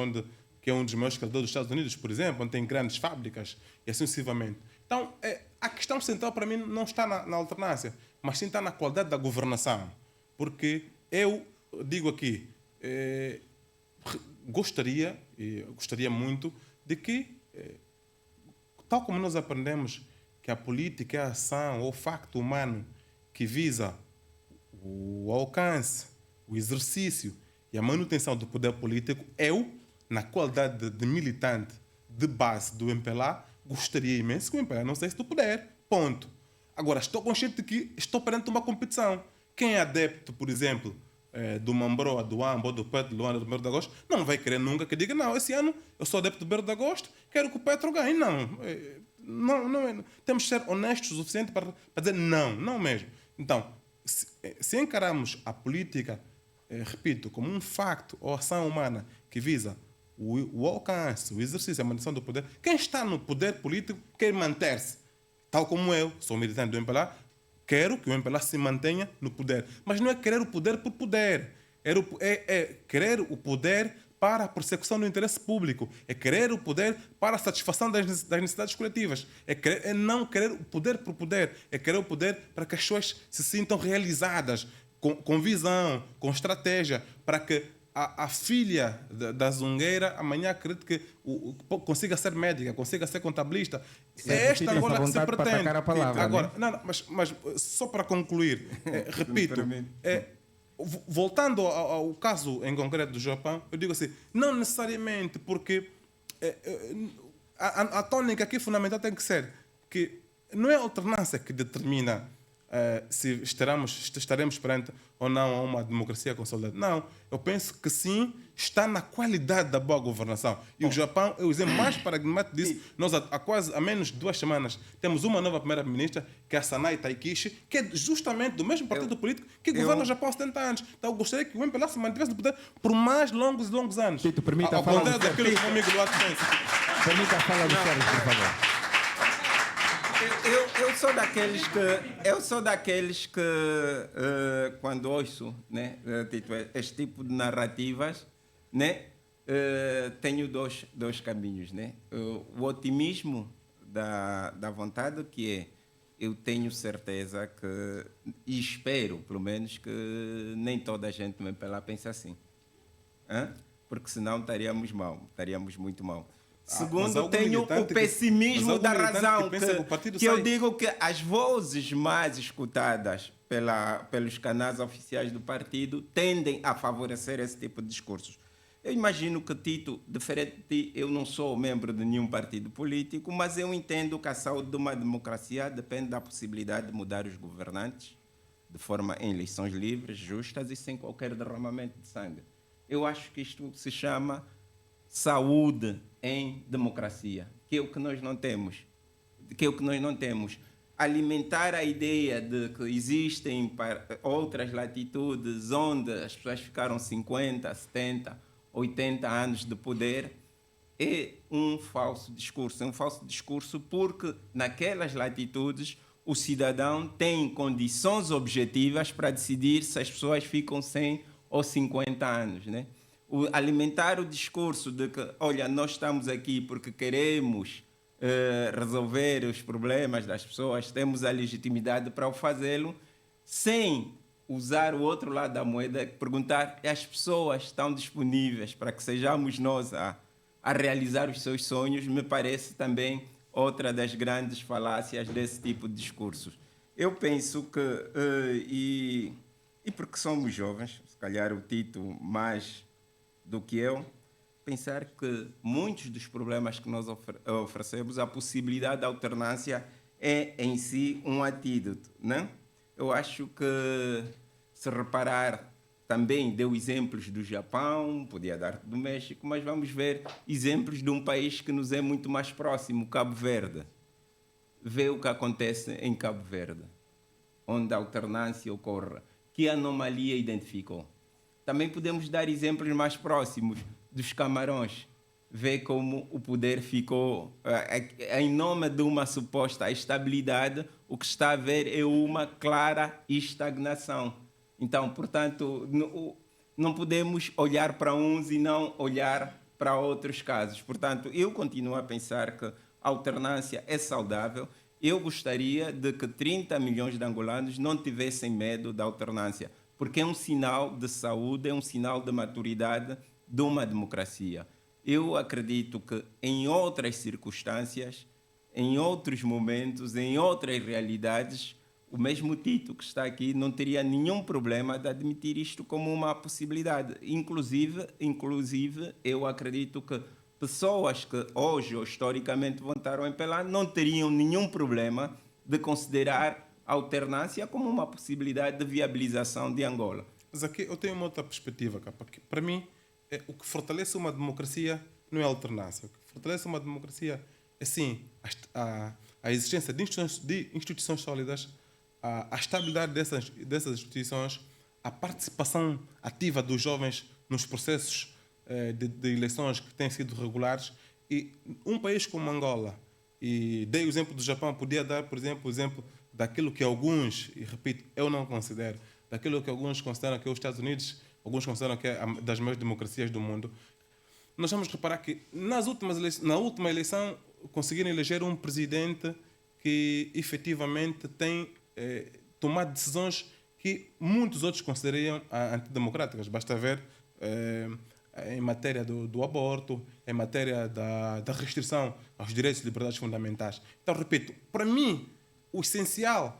que é um dos maiores credores dos Estados Unidos, por exemplo, onde tem grandes fábricas e assim sucessivamente. Então, a questão central para mim não está na alternância, mas sim está na qualidade da governação. Porque eu digo aqui, gostaria muito de que, tal como nós aprendemos que a política é a ação ou o facto humano que visa o alcance, o exercício e a manutenção do poder político, eu, na qualidade de militante de base do MPLA, gostaria imenso que o MPLA não saísse do poder. Ponto. Agora, estou consciente de que estou perante uma competição. Quem é adepto, por exemplo, do Mambroa, do Amba, do Petro, do Luanda, do 1º de agosto, não vai querer nunca que diga, não, esse ano eu sou adepto do 1º de agosto, quero que o Petro ganhe. Não. Temos que ser honestos o suficiente para dizer não mesmo. Então, se encaramos a política, repito, como um facto ou ação humana que visa o alcance, o exercício, a manutenção do poder, quem está no poder político quer manter-se. Tal como eu, sou militante do MPLA, quero que o MPLA se mantenha no poder. Mas não é querer o poder por poder. É querer o poder para a persecução do interesse público. É querer o poder para a satisfação das necessidades coletivas. É não querer o poder por poder. É querer o poder para que as pessoas se sintam realizadas, com visão, com estratégia, para que a filha da Zungueira amanhã acredite que consiga ser médica, consiga ser contabilista. É esta Angola que se pretende. Agora, mas só para concluir, repito, voltando ao caso em concreto do Japão, eu digo assim, não necessariamente, porque a tônica aqui fundamental tem que ser que não é a alternância que determina se estaremos perante ou não a uma democracia consolidada. Não, eu penso que sim, está na qualidade da boa governação. E o Japão é o exemplo mais paradigmático disso. Nós, há menos de 2 semanas, temos uma nova primeira-ministra, que é a Sanai Taikishi, que é justamente do mesmo partido político que governa o Japão há 70 anos. Então eu gostaria que o MPLA se mantivesse no poder por mais longos e longos anos. Tito, permita ao contrário daquilo que o meu amigo Duarte pensa. Permita a fala do Sérgio, por favor. Eu sou daqueles que quando ouço, né, este tipo de narrativas, né, tenho dois caminhos, né? O otimismo da vontade, que é, eu tenho certeza que, e espero pelo menos, que nem toda a gente no MPLA pensa assim. Porque senão estaríamos muito mal. Segundo, tenho o pessimismo da razão, que eu digo que as vozes mais escutadas pelos canais oficiais do partido tendem a favorecer esse tipo de discursos. Eu imagino que, Tito, diferente de ti, eu não sou membro de nenhum partido político, mas eu entendo que a saúde de uma democracia depende da possibilidade de mudar os governantes de forma em eleições livres, justas e sem qualquer derramamento de sangue. Eu acho que isto se chama saúde em democracia, que é o que nós não temos. Alimentar a ideia de que existem outras latitudes onde as pessoas ficaram 50, 70, 80 anos de poder é um falso discurso. É um falso discurso porque naquelas latitudes o cidadão tem condições objetivas para decidir se as pessoas ficam 100 ou 50 anos, né? Alimentar o discurso de que, olha, nós estamos aqui porque queremos resolver os problemas das pessoas, temos a legitimidade para o fazê-lo, sem usar o outro lado da moeda, perguntar, as pessoas estão disponíveis para que sejamos nós a realizar os seus sonhos, me parece também outra das grandes falácias desse tipo de discursos. Eu penso que, e porque somos jovens, se calhar o Tito mais do que eu, pensar que muitos dos problemas que nós oferecemos, a possibilidade de alternância é em si um antídoto, né? Eu acho que, se reparar, também deu exemplos do Japão, podia dar do México, mas vamos ver exemplos de um país que nos é muito mais próximo, Cabo Verde. Vê o que acontece em Cabo Verde, onde a alternância ocorre. Que anomalia identificou? Também podemos dar exemplos mais próximos dos Camarões. Vê como o poder ficou, em nome de uma suposta estabilidade, o que está a ver é uma clara estagnação. Então, portanto, não podemos olhar para uns e não olhar para outros casos. Portanto, eu continuo a pensar que a alternância é saudável. Eu gostaria de que 30 milhões de angolanos não tivessem medo da alternância, porque é um sinal de saúde, é um sinal de maturidade de uma democracia. Eu acredito que em outras circunstâncias, em outros momentos, em outras realidades, o mesmo Tito que está aqui não teria nenhum problema de admitir isto como uma possibilidade. Inclusive, eu acredito que pessoas que hoje ou historicamente votaram em Pelé não teriam nenhum problema de considerar a alternância como uma possibilidade de viabilização de Angola. Mas aqui eu tenho uma outra perspectiva, cá, porque para mim o que fortalece uma democracia não é a alternância. O que fortalece uma democracia é sim a existência de instituições sólidas, a estabilidade dessas instituições, a participação ativa dos jovens nos processos de eleições que têm sido regulares. E um país como Angola, e dei o exemplo do Japão, podia dar, por exemplo, o exemplo daquilo que alguns, e repito, eu não considero, daquilo que alguns consideram que é os Estados Unidos, alguns consideram que é das maiores democracias do mundo. Nós vamos reparar que na última eleição conseguiram eleger um presidente que efetivamente tem tomado decisões que muitos outros considerariam antidemocráticas. Basta ver em matéria do aborto, em matéria da restrição aos direitos e liberdades fundamentais. Então, repito, para mim, o essencial,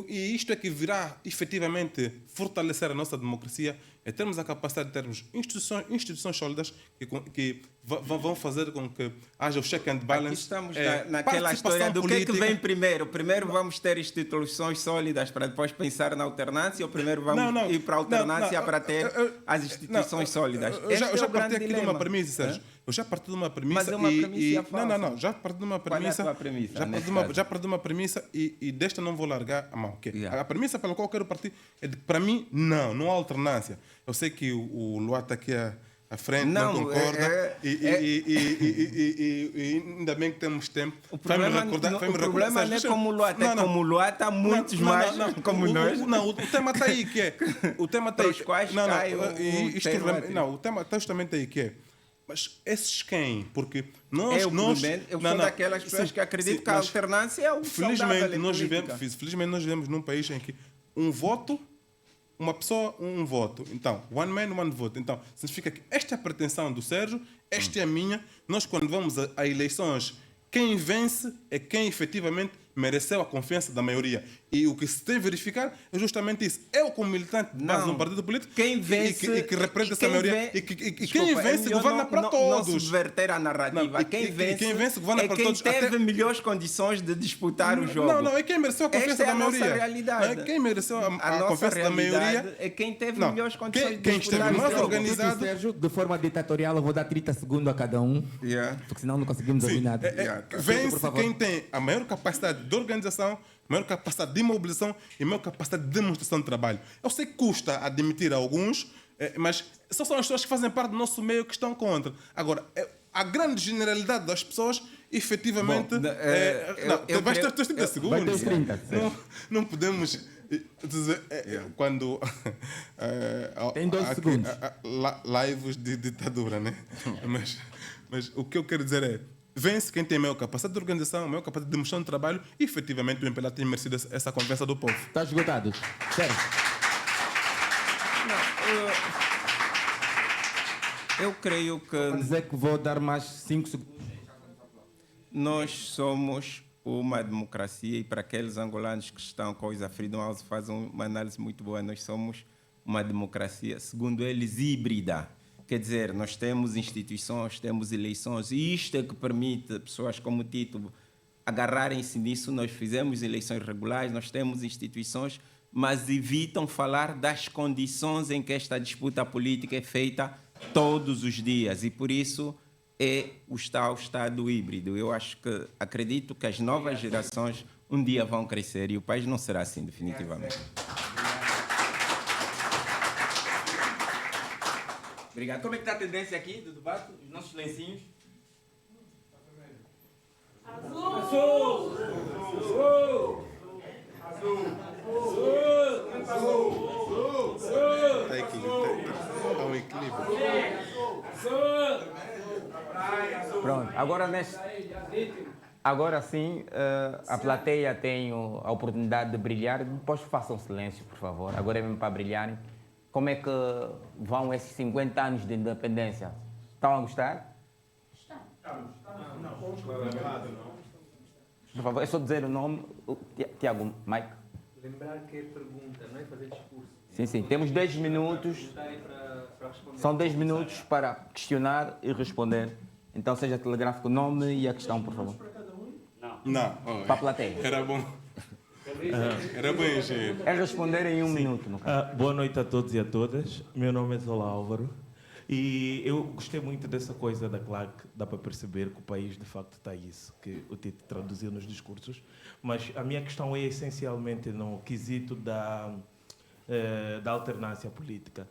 e isto é que virá efetivamente fortalecer a nossa democracia, é termos a capacidade de termos instituições sólidas que vão fazer com que haja o check and balance. Aqui estamos naquela história do que vem primeiro. Primeiro vamos ter instituições sólidas para depois pensar na alternância, ou primeiro vamos ir para a alternância para ter as instituições sólidas? Eu já parti aqui de uma premissa, Sérgio. Eu já parti de uma premissa. Mas é uma premissa falsa. Não. Já parti de uma premissa. Qual é a tua premissa? Já parti de uma premissa e desta não vou largar a mão. Okay? Yeah. A premissa pela qual eu quero partir é de que, para mim, não há alternância. Eu sei que o Luá está aqui à frente, não concorda, e ainda bem que temos tempo. O problema não é como o Luá, é como o Luá está muitos mais como nós. Não, o tema está aí, que é... O tema está aí. Os quais cai o tema está justamente aí, que é... Mas esses quem? Porque eu sou daquelas pessoas que acreditam que a alternância é o felizmente nós vivemos num país em que um voto, uma pessoa, um voto. Então, one man, one vote. Então, significa que esta é a pretensão do Sérgio, esta é a minha. Nós, quando vamos a eleições, quem vence é quem efetivamente mereceu a confiança da maioria. E o que se tem a verificar é justamente isso. Eu, como militante de base de um partido político, quem vence, e que representa essa maioria, quem vence governa para todos. Não subverter a narrativa. Quem vence governa para todos. Quem teve melhores condições de disputar o jogo. Não, é quem mereceu a confiança da maioria. Esta é a nossa realidade. Não é quem mereceu a confiança da maioria. É quem teve melhores condições de disputar o jogo. Quem esteve mais organizado. Sérgio, de forma ditatorial, eu vou dar 30 segundos a cada um, porque senão não conseguimos ouvir nada. Vence quem tem a maior capacidade de organização, maior capacidade de mobilização e maior capacidade de demonstração de trabalho. Eu sei que custa admitir a alguns, mas só são as pessoas que fazem parte do nosso meio que estão contra. Agora, a grande generalidade das pessoas, efetivamente... Vais ter 30 segundos. Vai ter 30. Não podemos dizer... Quando... Tem 12 segundos. Lives de ditadura, né? Mas o que eu quero dizer é... Vence quem tem maior capacidade de organização, maior capacidade de demonstração de trabalho e, efetivamente, o MPLA tem merecido essa conversa do povo. Está esgotado. Sério. Eu creio que... Vou dizer que vou dar mais 5 segundos. Nós somos uma democracia e para aqueles angolanos que estão com a Freedom House fazem uma análise muito boa. Nós somos uma democracia, segundo eles, híbrida. Quer dizer, nós temos instituições, temos eleições, e isto é que permite pessoas como o Tito agarrarem-se nisso. Nós fizemos eleições regulares, nós temos instituições, mas evitam falar das condições em que esta disputa política é feita todos os dias, e por isso é o Estado híbrido. Eu acredito que as novas gerações um dia vão crescer e o país não será assim, definitivamente. Obrigado. Como é que está a tendência aqui do debate? Os nossos lencinhos? Azul! Azul! Azul! Azul! Há um equilíbrio. Pronto, agora sim, a plateia tem a oportunidade de brilhar. Depois façam silêncio, por favor. Agora é mesmo para brilharem. Como é que vão esses 50 anos de independência? Estão a gostar? Por favor, é só dizer o nome. Tiago, Mike. Lembrar que é pergunta, não é fazer discurso. Sim, sim. Temos 10 minutos. Para responder. São 10 minutos para questionar e responder. Então seja telegráfico o nome e a questão, por favor. Não. Para a plateia. Era bom. Era bom, engenheiro. É responder em 1 minuto, no caso. Boa noite a todos e a todas. Meu nome é Zola Álvaro. E eu gostei muito dessa coisa da CLAC. Dá para perceber que o país, de facto, está isso, que o Tito traduziu nos discursos. Mas a minha questão é essencialmente no quesito da alternância política.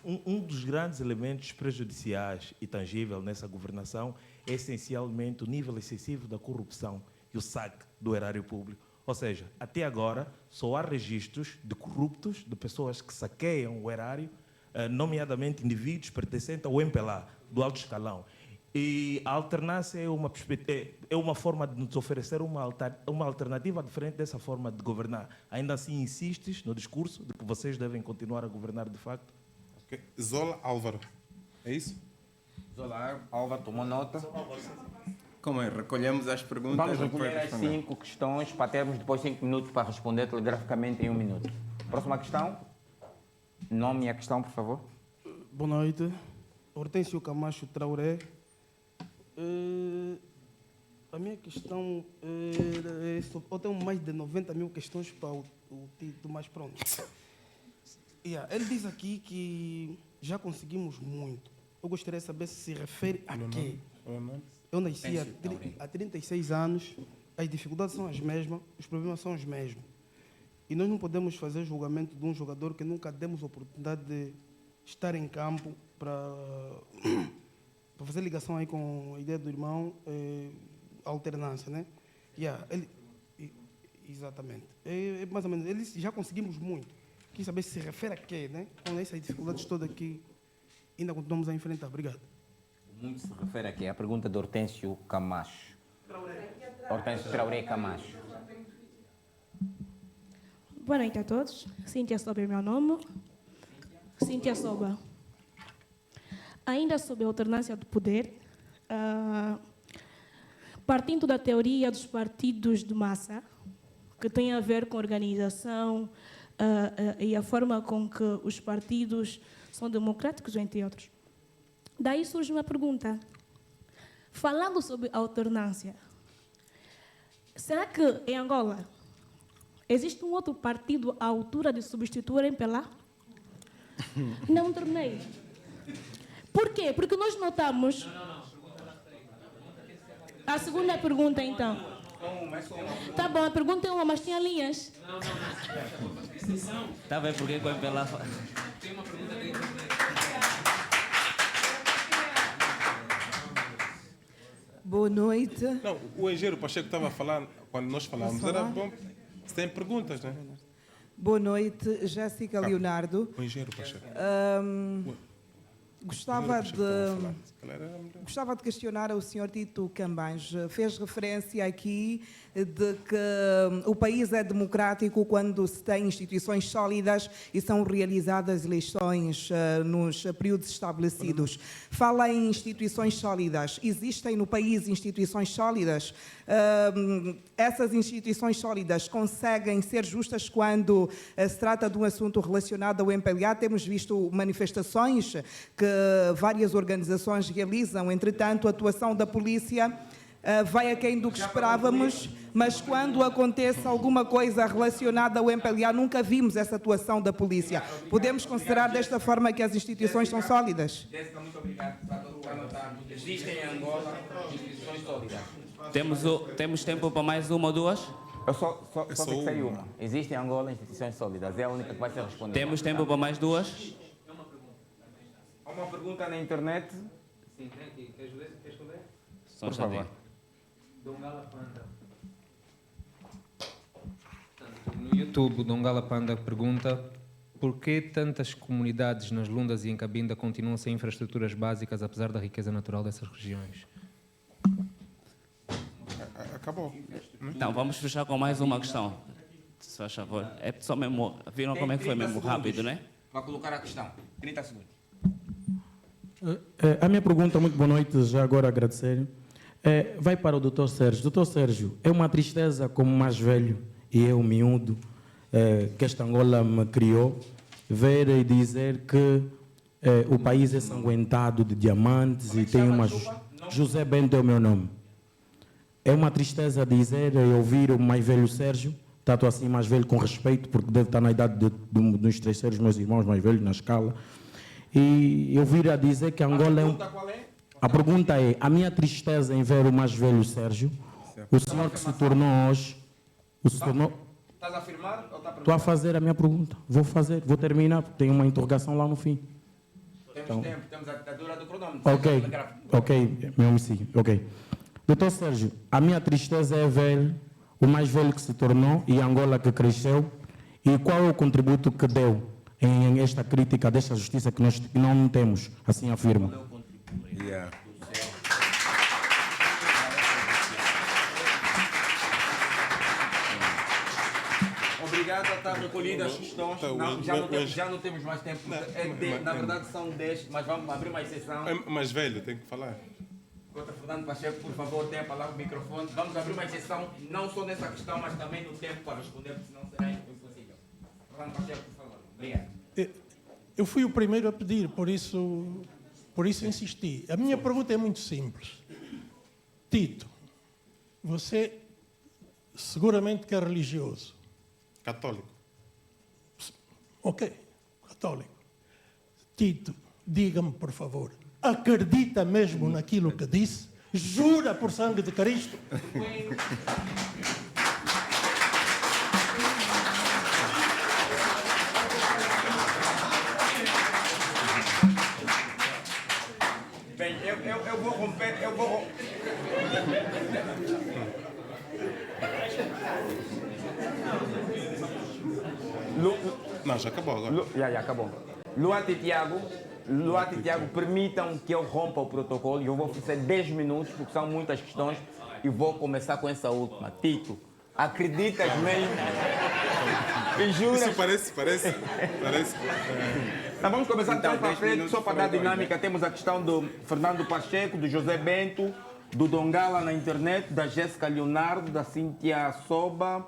Um dos grandes elementos prejudiciais e tangível nessa governação é essencialmente o nível excessivo da corrupção e o saque do erário público. Ou seja, até agora só há registros de corruptos, de pessoas que saqueiam o erário, nomeadamente indivíduos pertencentes ao MPLA, do alto escalão. E a alternância é uma forma de nos oferecer uma alternativa diferente dessa forma de governar. Ainda assim insistes no discurso de que vocês devem continuar a governar de facto? Okay. Zola Álvaro. É isso? Zola Álvaro tomou nota. Como é? Recolhemos as perguntas. Vamos e depois recolher as respondemos. 5 questões para termos depois 5 minutos para responder telegraficamente em 1 minuto. Próxima questão. Nome e a questão, por favor. Boa noite. Hortêncio Camacho Traoré. A minha questão eu tenho mais de 90 mil questões para o Tito, mas pronto. Ele diz aqui que já conseguimos muito. Eu gostaria de saber se refere a quê? Eu nasci há 36 anos, as dificuldades são as mesmas, os problemas são os mesmos. E nós não podemos fazer julgamento de um jogador que nunca demos a oportunidade de estar em campo para fazer ligação aí com a ideia do irmão, alternância, né? Exatamente. Mais ou menos, eles já conseguimos muito. Quis saber se refere a quê, né? Com essas dificuldades todas que ainda continuamos a enfrentar. Obrigado. Muito se refere aqui à pergunta de Hortêncio Camacho. Hortêncio Traoré Camacho. Boa noite a todos. Cíntia Soba é meu nome. Cíntia Soba. Ainda sobre a alternância do poder, partindo da teoria dos partidos de massa, que tem a ver com a organização e a forma com que os partidos são democráticos, entre outros. Daí surge uma pergunta. Falando sobre alternância, será que em Angola existe um outro partido à altura de substituir o MPLA? Não terminei. Por quê? Porque nós notamos... A segunda pergunta, então. Tá bom, a pergunta é uma, mas tinha linhas. Tá bem, porque com o MPLA... Tem uma pergunta dentro da... Boa noite. Não, o engenheiro Pacheco estava a falar, quando nós falávamos, era bom. Se tem perguntas, né? Boa noite, Jéssica Leonardo. O engenheiro Pacheco. Gostava de questionar ao Sr. Tito Cambains. Fez referência aqui de que o país é democrático quando se tem instituições sólidas e são realizadas eleições nos períodos estabelecidos. Fala em instituições sólidas. Existem no país instituições sólidas? Essas instituições sólidas conseguem ser justas quando se trata de um assunto relacionado ao MPLA? Temos visto manifestações que várias organizações realizam, entretanto, a atuação da polícia vai aquém do que esperávamos, mas quando acontece alguma coisa relacionada ao MPLA, nunca vimos essa atuação da polícia. Podemos considerar desta forma que as instituições são sólidas? Jéssica, muito obrigado. Existem em Angola instituições sólidas. Temos tempo para mais uma ou duas? Eu só fixei uma. Existem em Angola instituições sólidas. É a única que vai ser respondida. Temos tempo para mais duas? Há uma pergunta na internet. Sim, tem aqui. Queres ler? Por favor. Dongala Panda. No YouTube, Dongala Panda pergunta: por que tantas comunidades nas Lundas e em Cabinda continuam sem infraestruturas básicas, apesar da riqueza natural dessas regiões? Acabou. Então, vamos fechar com mais uma questão. Se faz favor. É só mesmo. Viram como é que foi mesmo rápido, né? Para colocar a questão. 30 segundos. A minha pergunta, muito boa noite, já agora agradecer, vai para o Dr. Sérgio. Dr. Sérgio, é uma tristeza como mais velho e eu, miúdo, que esta Angola me criou, ver e dizer que o país é sanguentado de diamantes e tem uma... José Bento é o meu nome. É uma tristeza dizer e ouvir o mais velho Sérgio, tanto assim mais velho com respeito, porque deve estar na idade dos terceiros meus irmãos mais velhos na escala, e eu vir a dizer que Angola é um... Qual é? A pergunta é, a minha tristeza em ver o mais velho Sérgio, o senhor que se tornou hoje, Estás a afirmar ou está a perguntar? Estou a fazer a minha pergunta, vou terminar, porque tem uma interrogação lá no fim. Temos tempo, temos a ditadura do cronômetro. Ok, meu homicídio, ok. Doutor Sérgio, a minha tristeza é ver o mais velho que se tornou e Angola que cresceu, e qual é o contributo que deu em esta crítica desta justiça que nós não temos, assim afirmo. Yeah. Obrigado, está recolhidas as questões. Não, já não temos mais tempo. Na verdade são 10, mas vamos abrir mais sessão. Mais velho, tem que falar. Contra Fernando Pacheco, por favor, tenha a palavra no microfone. Vamos abrir mais sessão, não só nessa questão, mas também no tempo para responder, porque senão será impossível. Fernando Pacheco, por favor. Obrigado. Eu fui o primeiro a pedir, por isso insisti. A minha pergunta é muito simples. Tito, você seguramente que é religioso. Católico. Ok, católico. Tito, diga-me, por favor, acredita mesmo naquilo que disse? Jura por sangue de Cristo? Bem, eu vou romper, Não, já acabou agora. Já acabou. Luata e Tiago, permitam que eu rompa o protocolo e eu vou oferecer 10 minutos, porque são muitas questões, e vou começar com essa última. Tito, acreditas mesmo? E juras? Isso parece. Então vamos começar Então, para frente, só para dar dinâmica. né? Temos a questão do Fernando Pacheco, do José Bento, do Dongala na internet, da Jéssica Leonardo, da Cíntia Soba,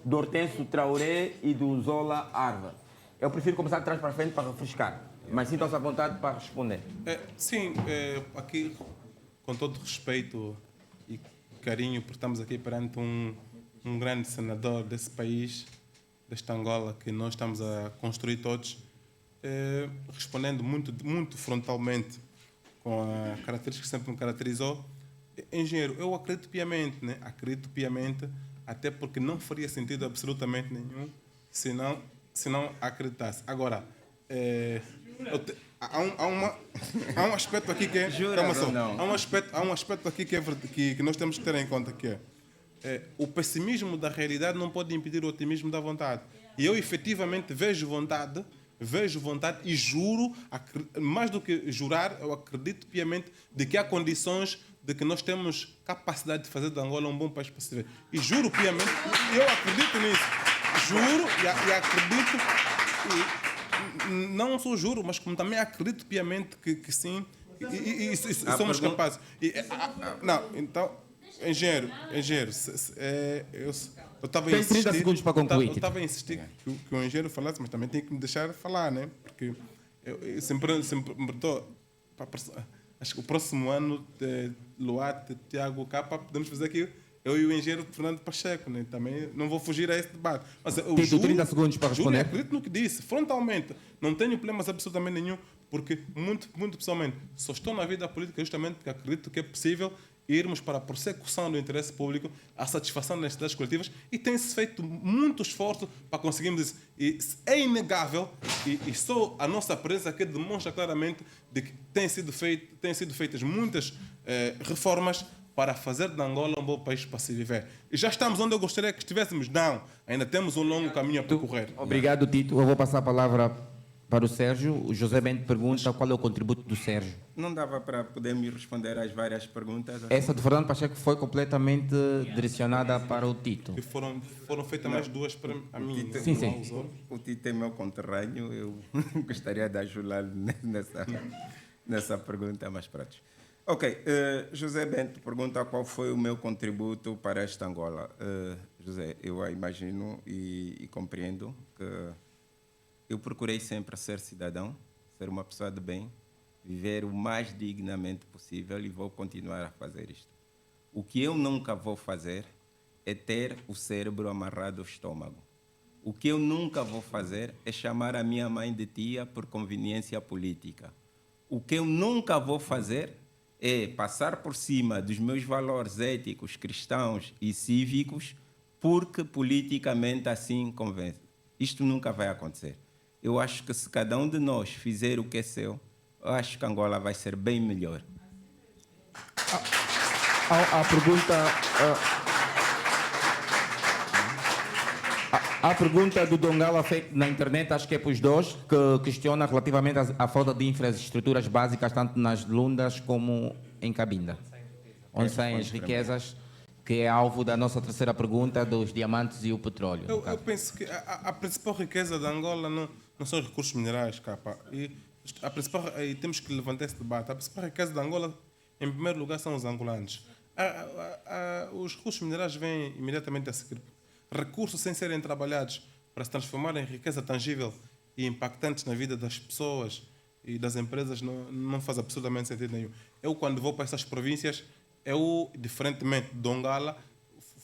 do Hortêncio Traoré e do Zola Arva. Eu prefiro começar de trás para frente para refrescar, mas sintam-se à vontade para responder. Sim, aqui, com todo respeito e carinho, porque estamos aqui perante um grande senador desse país, desta Angola, que nós estamos a construir todos, respondendo muito frontalmente com a característica que sempre me caracterizou. Engenheiro, eu acredito piamente, né? Acredito piamente, até porque não faria sentido absolutamente nenhum se não acreditasse. Agora, há um aspecto aqui que é... Calma só. Há um aspecto aqui que nós temos que ter em conta, que é o pessimismo da realidade não pode impedir o otimismo da vontade. E eu efetivamente vejo vontade e juro, mais do que jurar, eu acredito piamente de que há condições de que nós temos capacidade de fazer de Angola um bom país para se viver. E juro piamente, eu acredito nisso. Juro e acredito, e não só juro, mas como também acredito piamente que sim, e somos capazes. Não, então, engenheiro, eu estava a insistir... 30 segundos para concluir. Eu estava a insistir que o engenheiro falasse, mas também tem que me deixar falar, né? Porque eu sempre estou... Acho que o próximo ano, Luata, Tiago, Capa, podemos fazer aqui, eu e o engenheiro Fernando Pacheco, né? Também não vou fugir a esse debate. Mas eu Tem 30 segundos para responder. Acredito no que disse, frontalmente. Não tenho problemas absolutamente nenhum, porque, muito pessoalmente, só estou na vida política justamente porque acredito que é possível irmos para a prossecução do interesse público, a satisfação das necessidades coletivas, e tem-se feito muito esforço para conseguirmos isso. E é inegável, e só a nossa presença que demonstra claramente de que têm sido feitas muitas reformas para fazer de Angola um bom país para se viver. E já estamos onde eu gostaria que estivéssemos? Não, ainda temos um longo caminho a percorrer. Obrigado, Tito. Eu vou passar a palavra para o Sérgio. O José Bento pergunta qual é o contributo do Sérgio. Não dava para poder me responder às várias perguntas? Essa do Fernando Pacheco foi completamente direcionada para o Tito. E foram feitas mais duas para a mim. Sim. O Tito é meu conterrâneo, eu gostaria de ajudá-lo nessa pergunta, mas pronto. Ok, José Bento pergunta qual foi o meu contributo para esta Angola. José, eu imagino e compreendo que eu procurei sempre ser cidadão, ser uma pessoa de bem, viver o mais dignamente possível e vou continuar a fazer isto. O que eu nunca vou fazer é ter o cérebro amarrado ao estômago. O que eu nunca vou fazer é chamar a minha mãe de tia por conveniência política. O que eu nunca vou fazer é passar por cima dos meus valores éticos, cristãos e cívicos porque politicamente assim convence. Isto nunca vai acontecer. Eu acho que se cada um de nós fizer o que é seu, eu acho que Angola vai ser bem melhor. A pergunta... A pergunta do Dongala feita na internet, acho que é para os dois, que questiona relativamente à falta de infraestruturas básicas, tanto nas Lundas como em Cabinda. Onde saem as riquezas, que é alvo da nossa terceira pergunta, dos diamantes e o petróleo. Eu penso que a principal riqueza da Angola não são os recursos minerais, capa. E temos que levantar esse debate. A principal riqueza da Angola, em primeiro lugar, são os angolanos. Os recursos minerais vêm imediatamente a seguir. Recursos sem serem trabalhados para se transformar em riqueza tangível e impactantes na vida das pessoas e das empresas não faz absolutamente sentido nenhum. Eu, quando vou para essas províncias, diferentemente de Dongala,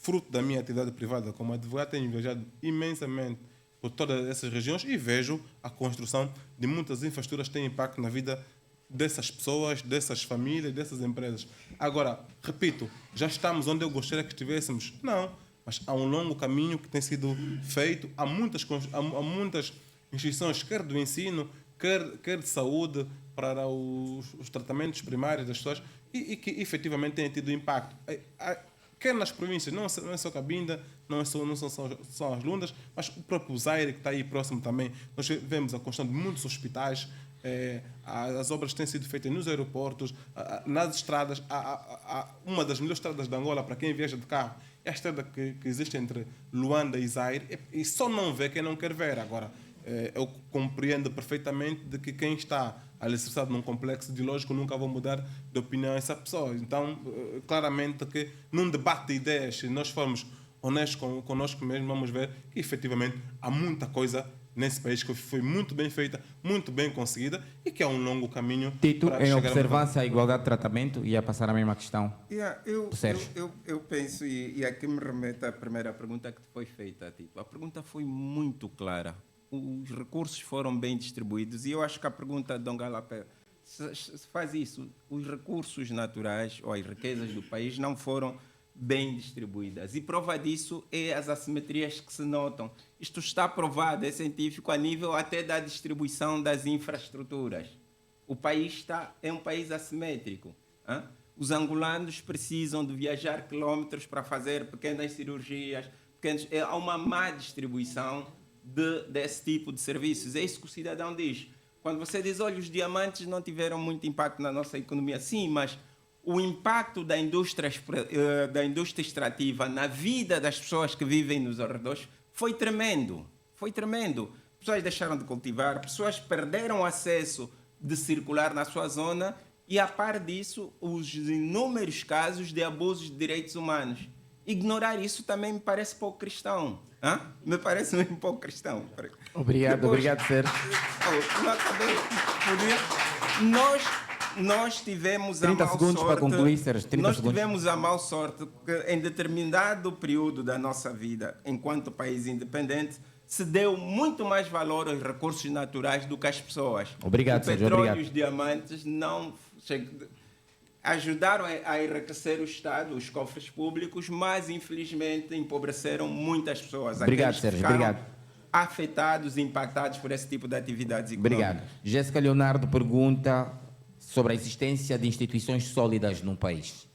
fruto da minha atividade privada como advogado, tenho viajado imensamente por todas essas regiões e vejo a construção de muitas infraestruturas que têm impacto na vida dessas pessoas, dessas famílias, dessas empresas. Agora, repito, já estamos onde eu gostaria que estivéssemos? Não. Mas há um longo caminho que tem sido feito. Há muitas instituições, quer do ensino, quer de saúde, para os tratamentos primários das pessoas, e que efetivamente têm tido impacto. Quer nas províncias, não é só Cabinda, não são só as Lundas, mas o próprio Zaire, que está aí próximo também. Nós vemos a construção de muitos hospitais, as obras têm sido feitas nos aeroportos, nas estradas. Uma das melhores estradas de Angola, para quem viaja de carro, é a estrada que existe entre Luanda e Zaire, e só não vê quem não quer ver. Agora, eu compreendo perfeitamente de que quem está alicerçado num complexo ideológico nunca vai mudar de opinião a essa pessoa. Então, claramente que num debate de ideias, se nós formos honestos connosco mesmo, vamos ver que efetivamente há muita coisa nesse país que foi muito bem feita, muito bem conseguida e que há um longo caminho. Tito, em observância à igualdade de tratamento, ia passar a mesma questão. Eu penso, e aqui me remete à primeira pergunta que te foi feita, Tito. A pergunta foi muito clara. Os recursos foram bem distribuídos e eu acho que a pergunta de Dongala se faz isso. Os recursos naturais ou as riquezas do país não foram bem distribuídas. E prova disso é as assimetrias que se notam. Isto está provado, é científico, a nível até da distribuição das infraestruturas. O país é um país assimétrico. Hein? Os angolanos precisam de viajar quilómetros para fazer pequenas cirurgias. Há uma má distribuição desse tipo de serviços. É isso que o cidadão diz. Quando você diz, olha, os diamantes não tiveram muito impacto na nossa economia. Sim, mas o impacto da indústria extrativa na vida das pessoas que vivem nos arredores foi tremendo. Foi tremendo. Pessoas deixaram de cultivar, pessoas perderam acesso de circular na sua zona e, a par disso, os inúmeros casos de abusos de direitos humanos. Ignorar isso também me parece pouco cristão. Hã? Me parece mesmo pouco cristão. Obrigado, obrigado, Sérgio. Não acabei. Nós tivemos 30 segundos para concluir, Sérgio. Tivemos a má sorte que em determinado período da nossa vida, enquanto país independente, se deu muito mais valor aos recursos naturais do que às pessoas. Obrigado, Sérgio. O petróleo obrigado. E os diamantes não ajudaram a enriquecer o Estado, os cofres públicos, mas infelizmente empobreceram muitas pessoas. Obrigado, Sérgio. Obrigado. Afetados e impactados por esse tipo de atividades econômicas. Obrigado. Jéssica Leonardo pergunta sobre a existência de instituições sólidas num país.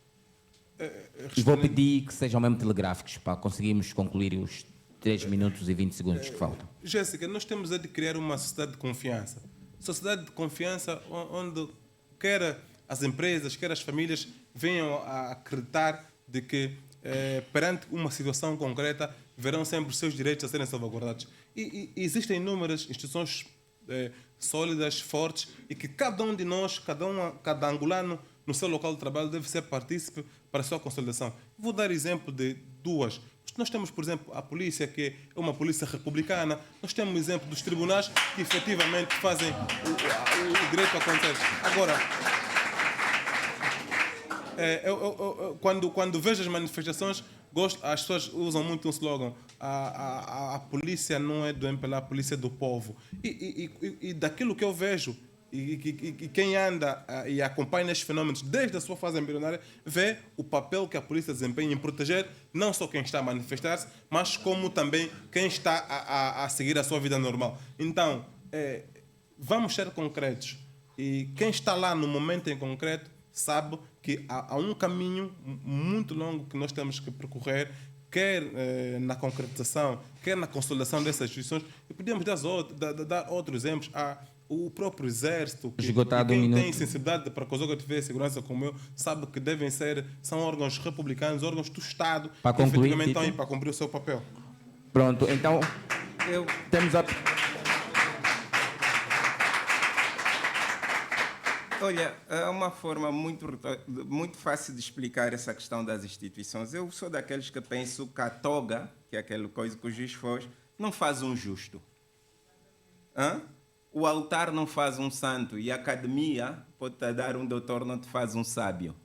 E vou pedir que sejam mesmo telegráficos para conseguirmos concluir os 3 minutos e 20 segundos que faltam. Jéssica, nós temos de criar uma sociedade de confiança. Sociedade de confiança onde quer as empresas, quer as famílias venham a acreditar de que perante uma situação concreta verão sempre os seus direitos a serem salvaguardados. E existem inúmeras instituições sólidas, fortes, e que cada um de nós, cada angolano, no seu local de trabalho deve ser partícipe para a sua consolidação. Vou dar exemplo de duas. Nós temos, por exemplo, a polícia, que é uma polícia republicana. Nós temos o exemplo dos tribunais, que efetivamente fazem o direito acontecer. Agora, quando vejo as manifestações, as pessoas usam muito um slogan: a polícia não é do MPLA, a polícia é do povo. E daquilo que eu vejo, e quem anda e acompanha estes fenómenos desde a sua fase embrionária, vê o papel que a polícia desempenha em proteger não só quem está a manifestar-se, mas como também quem está a seguir a sua vida normal. Então, vamos ser concretos. E quem está lá no momento em concreto sabe que há um caminho muito longo que nós temos que percorrer, quer na concretização, quer na consolidação dessas instituições. E podemos dar outros exemplos. O próprio Exército, quem tem sensibilidade para que os órgãos de segurança como eu, sabe que são órgãos republicanos, órgãos do Estado, que efetivamente estão aí para cumprir o seu papel. Pronto, então temos a... Olha, é uma forma muito fácil de explicar essa questão das instituições. Eu sou daqueles que penso que a toga, que é aquela coisa que o juiz faz, não faz um justo. O altar não faz um santo e a academia pode-te dar um doutor, não te faz um sábio.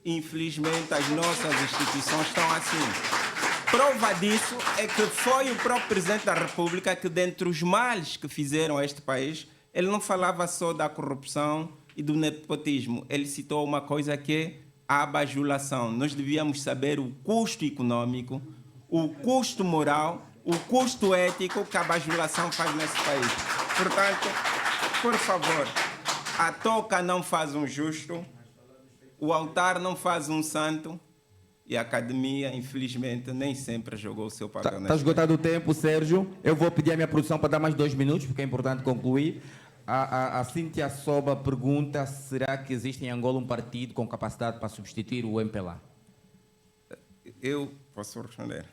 Infelizmente, as nossas instituições estão assim. Prova disso é que foi o próprio Presidente da República que, dentre os males que fizeram a este país, ele não falava só da corrupção e do nepotismo. Ele citou uma coisa que é a bajulação. Nós devíamos saber o custo econômico, o custo moral, o custo ético que a bajulação faz nesse país. Portanto, por favor, a toca não faz um justo, o altar não faz um santo e a academia, infelizmente, nem sempre jogou o seu papel. Está esgotado o tempo, Sérgio. Eu vou pedir à minha produção para dar mais 2 minutos, porque é importante concluir. A Cíntia Soba pergunta: será que existe em Angola um partido com capacidade para substituir o MPLA? Eu posso responder.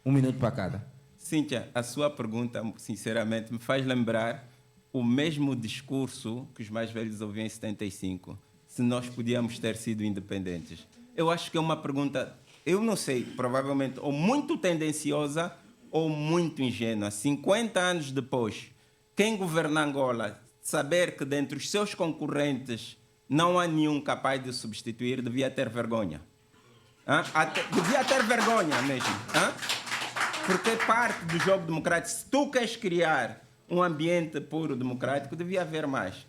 1 minuto para cada. Cíntia, a sua pergunta, sinceramente, me faz lembrar o mesmo discurso que os mais velhos ouviam em 75, se nós podíamos ter sido independentes. Eu acho que é uma pergunta, eu não sei, provavelmente ou muito tendenciosa ou muito ingênua. 50 anos depois, quem governa Angola, saber que dentre os seus concorrentes não há nenhum capaz de substituir, devia ter vergonha. Devia ter vergonha mesmo. Porque parte do jogo democrático, se tu queres criar um ambiente puro democrático, devia haver mais.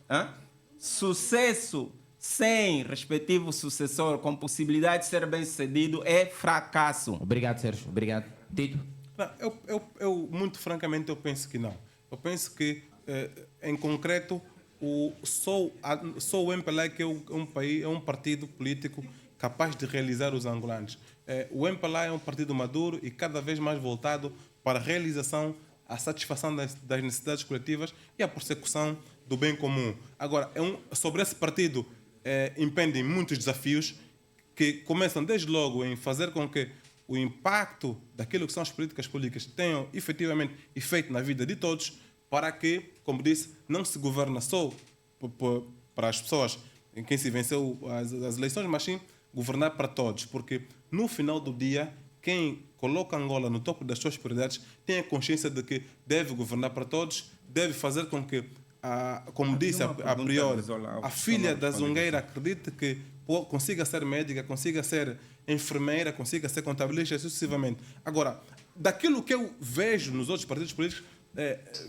Sucesso sem respectivo sucessor, com possibilidade de ser bem-sucedido, é fracasso. Obrigado, Sérgio. Obrigado. Tito? Não, eu, muito francamente, eu penso que não. Eu penso que, em concreto, só o MPLA que é um partido político capaz de realizar os angolanos. O MPLA é um partido maduro e cada vez mais voltado para a realização, a satisfação das necessidades coletivas e a persecução do bem comum. Agora, sobre esse partido impendem muitos desafios que começam desde logo em fazer com que o impacto daquilo que são as políticas públicas tenham efetivamente efeito na vida de todos, para que, como disse, não se governa só para as pessoas em quem se venceu as eleições, mas sim governar para todos, porque no final do dia, quem coloca Angola no topo das suas prioridades tem a consciência de que deve governar para todos, deve fazer com que, como disse a priori, a filha da Zungueira acredite que consiga ser médica, consiga ser enfermeira, consiga ser contabilista, sucessivamente. Agora, daquilo que eu vejo nos outros partidos políticos,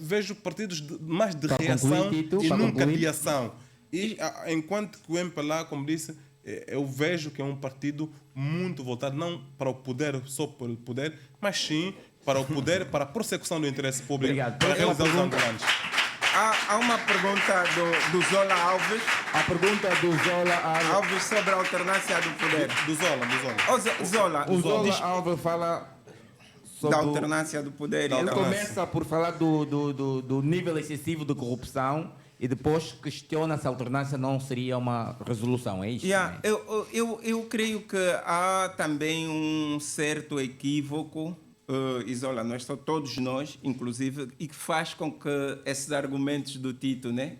vejo partidos mais de reação e nunca de ação. E enquanto que o MPLA, como disse, eu vejo que é um partido muito voltado não para o poder, só pelo poder, mas sim para o poder, para a prossecução do interesse público, para realizar os angolanos. Há uma pergunta do Zola Alves. A pergunta do Zola Alves sobre a alternância do poder. Do Zola. O Zola Alves fala sobre da alternância do poder. Ele começa por falar do nível excessivo de corrupção e depois questiona se a alternância não seria uma resolução. É isso? Eu creio que há também um certo equívoco, Isola, todos nós, inclusive, e que faz com que esses argumentos do Tito, né,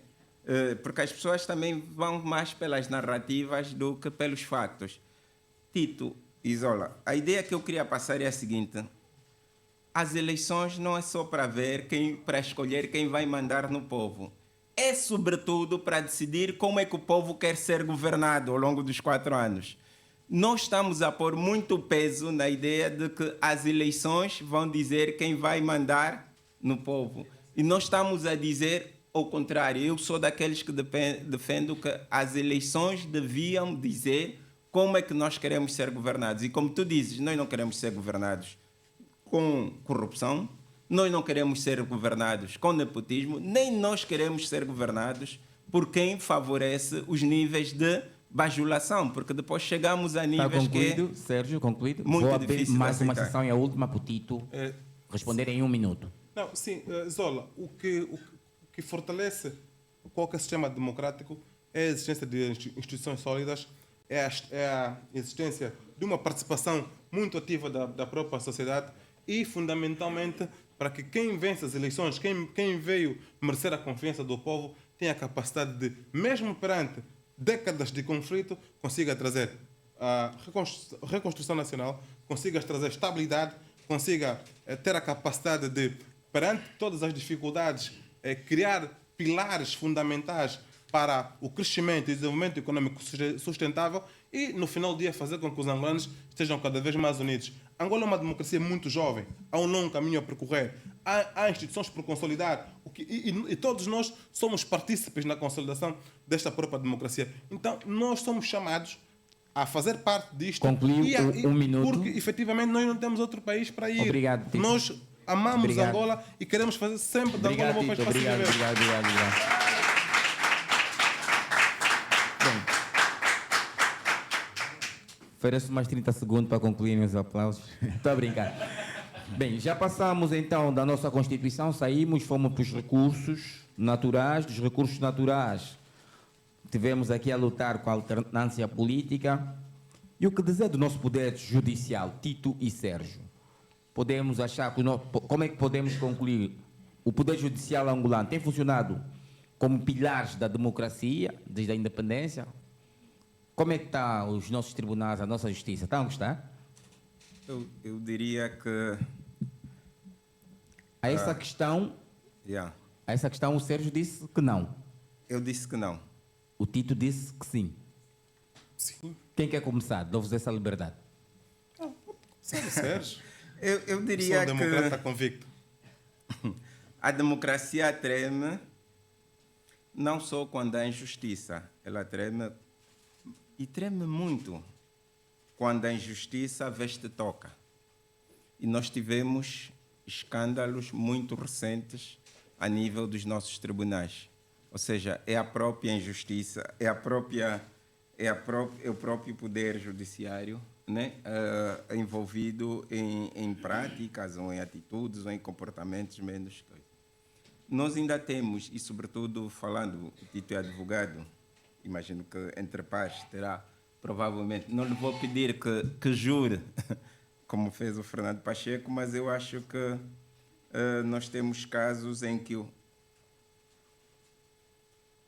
Porque as pessoas também vão mais pelas narrativas do que pelos factos. Tito, Isola, a ideia que eu queria passar é a seguinte: as eleições não é só para para escolher quem vai mandar no povo. É sobretudo para decidir como é que o povo quer ser governado ao longo dos 4 anos. Nós estamos a pôr muito peso na ideia de que as eleições vão dizer quem vai mandar no povo. E nós estamos a dizer ao contrário. Eu sou daqueles que defendo que as eleições deviam dizer como é que nós queremos ser governados. E como tu dizes, nós não queremos ser governados com corrupção, nós não queremos ser governados com nepotismo, nem nós queremos ser governados por quem favorece os níveis de bajulação, porque depois chegamos a níveis concluído, que... Sérgio, concluído. Muito Vou abrir difícil mais de uma aceitar. sessão e a última para o Tito responder em 1 minuto. Não, sim, Zola, o que fortalece qualquer sistema democrático é a existência de instituições sólidas, é a existência de uma participação muito ativa da própria sociedade e, fundamentalmente, para que quem vence as eleições, quem veio merecer a confiança do povo, tenha a capacidade de, mesmo perante décadas de conflito, consiga trazer a reconstrução nacional, consiga trazer estabilidade, consiga ter a capacidade de, perante todas as dificuldades, criar pilares fundamentais para o crescimento e desenvolvimento econômico sustentável e, no final do dia, fazer com que os angolanos estejam cada vez mais unidos. Angola é uma democracia muito jovem, há um longo caminho a percorrer, há instituições por consolidar e todos nós somos partícipes na consolidação desta própria democracia. Então, nós somos chamados a fazer parte disto. Concluiu 1 minuto. Porque, efetivamente, nós não temos outro país para ir. Obrigado, Tito. Nós amamos Obrigado. Angola e queremos fazer sempre da Angola um país para se viver. Obrigado. Ofereço mais 30 segundos para concluírem os aplausos. Estou a brincar. Bem, já passamos então da nossa Constituição, saímos, fomos para os recursos naturais. Dos recursos naturais, tivemos aqui a lutar com a alternância política. E o que dizer do nosso poder judicial, Tito e Sérgio? Podemos achar que como é que podemos concluir? O poder judicial angolano tem funcionado como pilares da democracia desde a independência? Como é que estão os nossos tribunais, a nossa justiça? Estão a gostar? Eu diria que... A essa questão, o Sérgio disse que não. Eu disse que não. O Tito disse que sim. Sim. Quem quer começar? Dou-vos essa liberdade. Sérgio. Eu diria sou um democrata convicto. A democracia treme não só quando há injustiça, ela treme e treme muito quando a injustiça veste toca. E nós tivemos escândalos muito recentes a nível dos nossos tribunais. Ou seja, é a própria injustiça, é o próprio poder judiciário, né, envolvido em práticas ou em atitudes ou em comportamentos menos coisas. Nós ainda temos, e sobretudo falando, o Tito é advogado, imagino que entre pares terá provavelmente, não lhe vou pedir que jure, como fez o Fernando Pacheco, mas eu acho que nós temos casos em que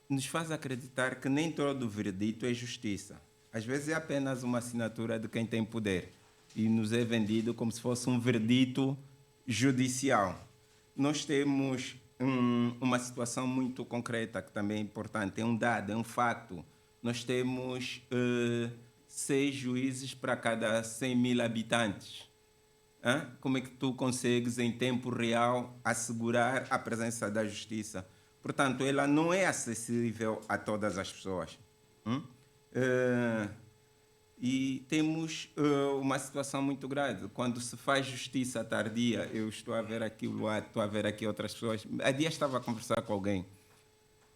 nos faz acreditar que nem todo veredito é justiça. Às vezes é apenas uma assinatura de quem tem poder e nos é vendido como se fosse um veredito judicial. Nós temos uma situação muito concreta que também é importante, é um dado, é um facto. Nós temos 6 juízes para cada 100 mil habitantes. Como é que tu consegues, em tempo real, assegurar a presença da justiça? Portanto, ela não é acessível a todas as pessoas. E temos uma situação muito grave. Quando se faz justiça tardia, eu estou a ver aqui o Luado, estou a ver aqui outras pessoas. Há dias estava a conversar com alguém.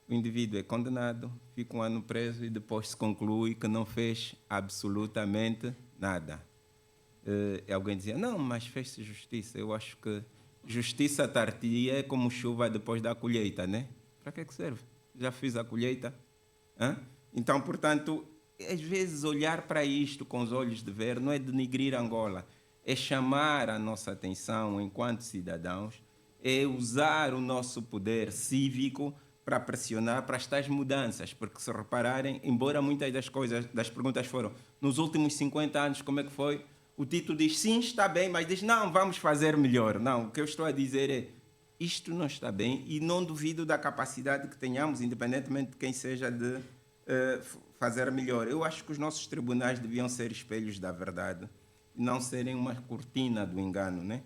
O indivíduo é condenado, fica 1 ano preso e depois se conclui que não fez absolutamente nada. E alguém dizia, não, mas fez-se justiça. Eu acho que justiça tardia é como chuva depois da colheita, né? Para que serve? Já fiz a colheita? Então, portanto, às vezes olhar para isto com os olhos de ver não é denigrir Angola, é chamar a nossa atenção enquanto cidadãos, é usar o nosso poder cívico para pressionar para estas mudanças, porque se repararem, embora muitas das perguntas foram nos últimos 50 anos, como é que foi? O Tito diz, sim, está bem, mas diz, não, vamos fazer melhor. Não, o que eu estou a dizer é, isto não está bem e não duvido da capacidade que tenhamos, independentemente de quem seja, de fazer melhor. Eu acho que os nossos tribunais deviam ser espelhos da verdade, não serem uma cortina do engano, né?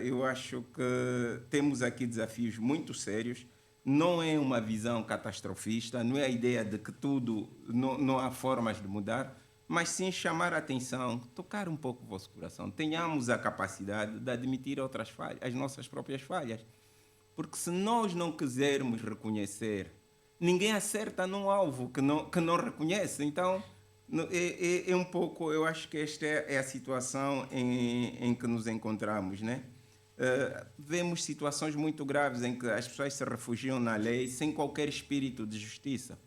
Eu acho que temos aqui desafios muito sérios. Não é uma visão catastrofista, não é a ideia de que tudo, não há formas de mudar, mas sim chamar a atenção, tocar um pouco o vosso coração. Tenhamos a capacidade de admitir outras falhas, as nossas próprias falhas. Porque se nós não quisermos reconhecer, ninguém acerta num alvo que não reconhece. Então, é um pouco, eu acho que esta é a situação em que nos encontramos, né? Vemos situações muito graves em que as pessoas se refugiam na lei sem qualquer espírito de justiça.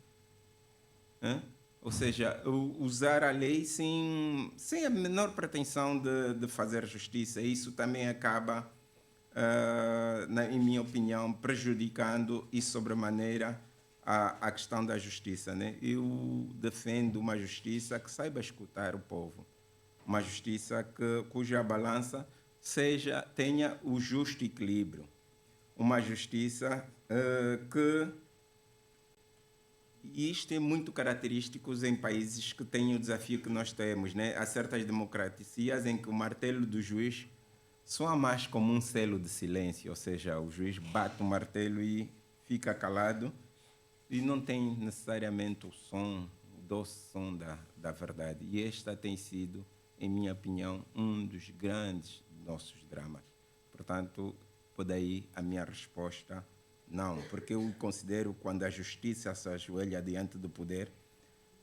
Ou seja, usar a lei sem a menor pretensão de fazer justiça. Isso também acaba, em minha opinião, prejudicando e sobremaneira a questão da justiça, né? Eu defendo uma justiça que saiba escutar o povo, uma justiça cuja balança tenha o justo equilíbrio, uma justiça e isto é muito característico em países que têm o desafio que nós temos, né? Há certas democracias em que o martelo do juiz soa mais como um selo de silêncio, ou seja, o juiz bate o martelo e fica calado e não tem necessariamente o doce som da verdade. E esta tem sido, em minha opinião, um dos grandes nossos dramas. Portanto, por daí a minha resposta, não, porque eu considero que quando a justiça se ajoelha diante do poder,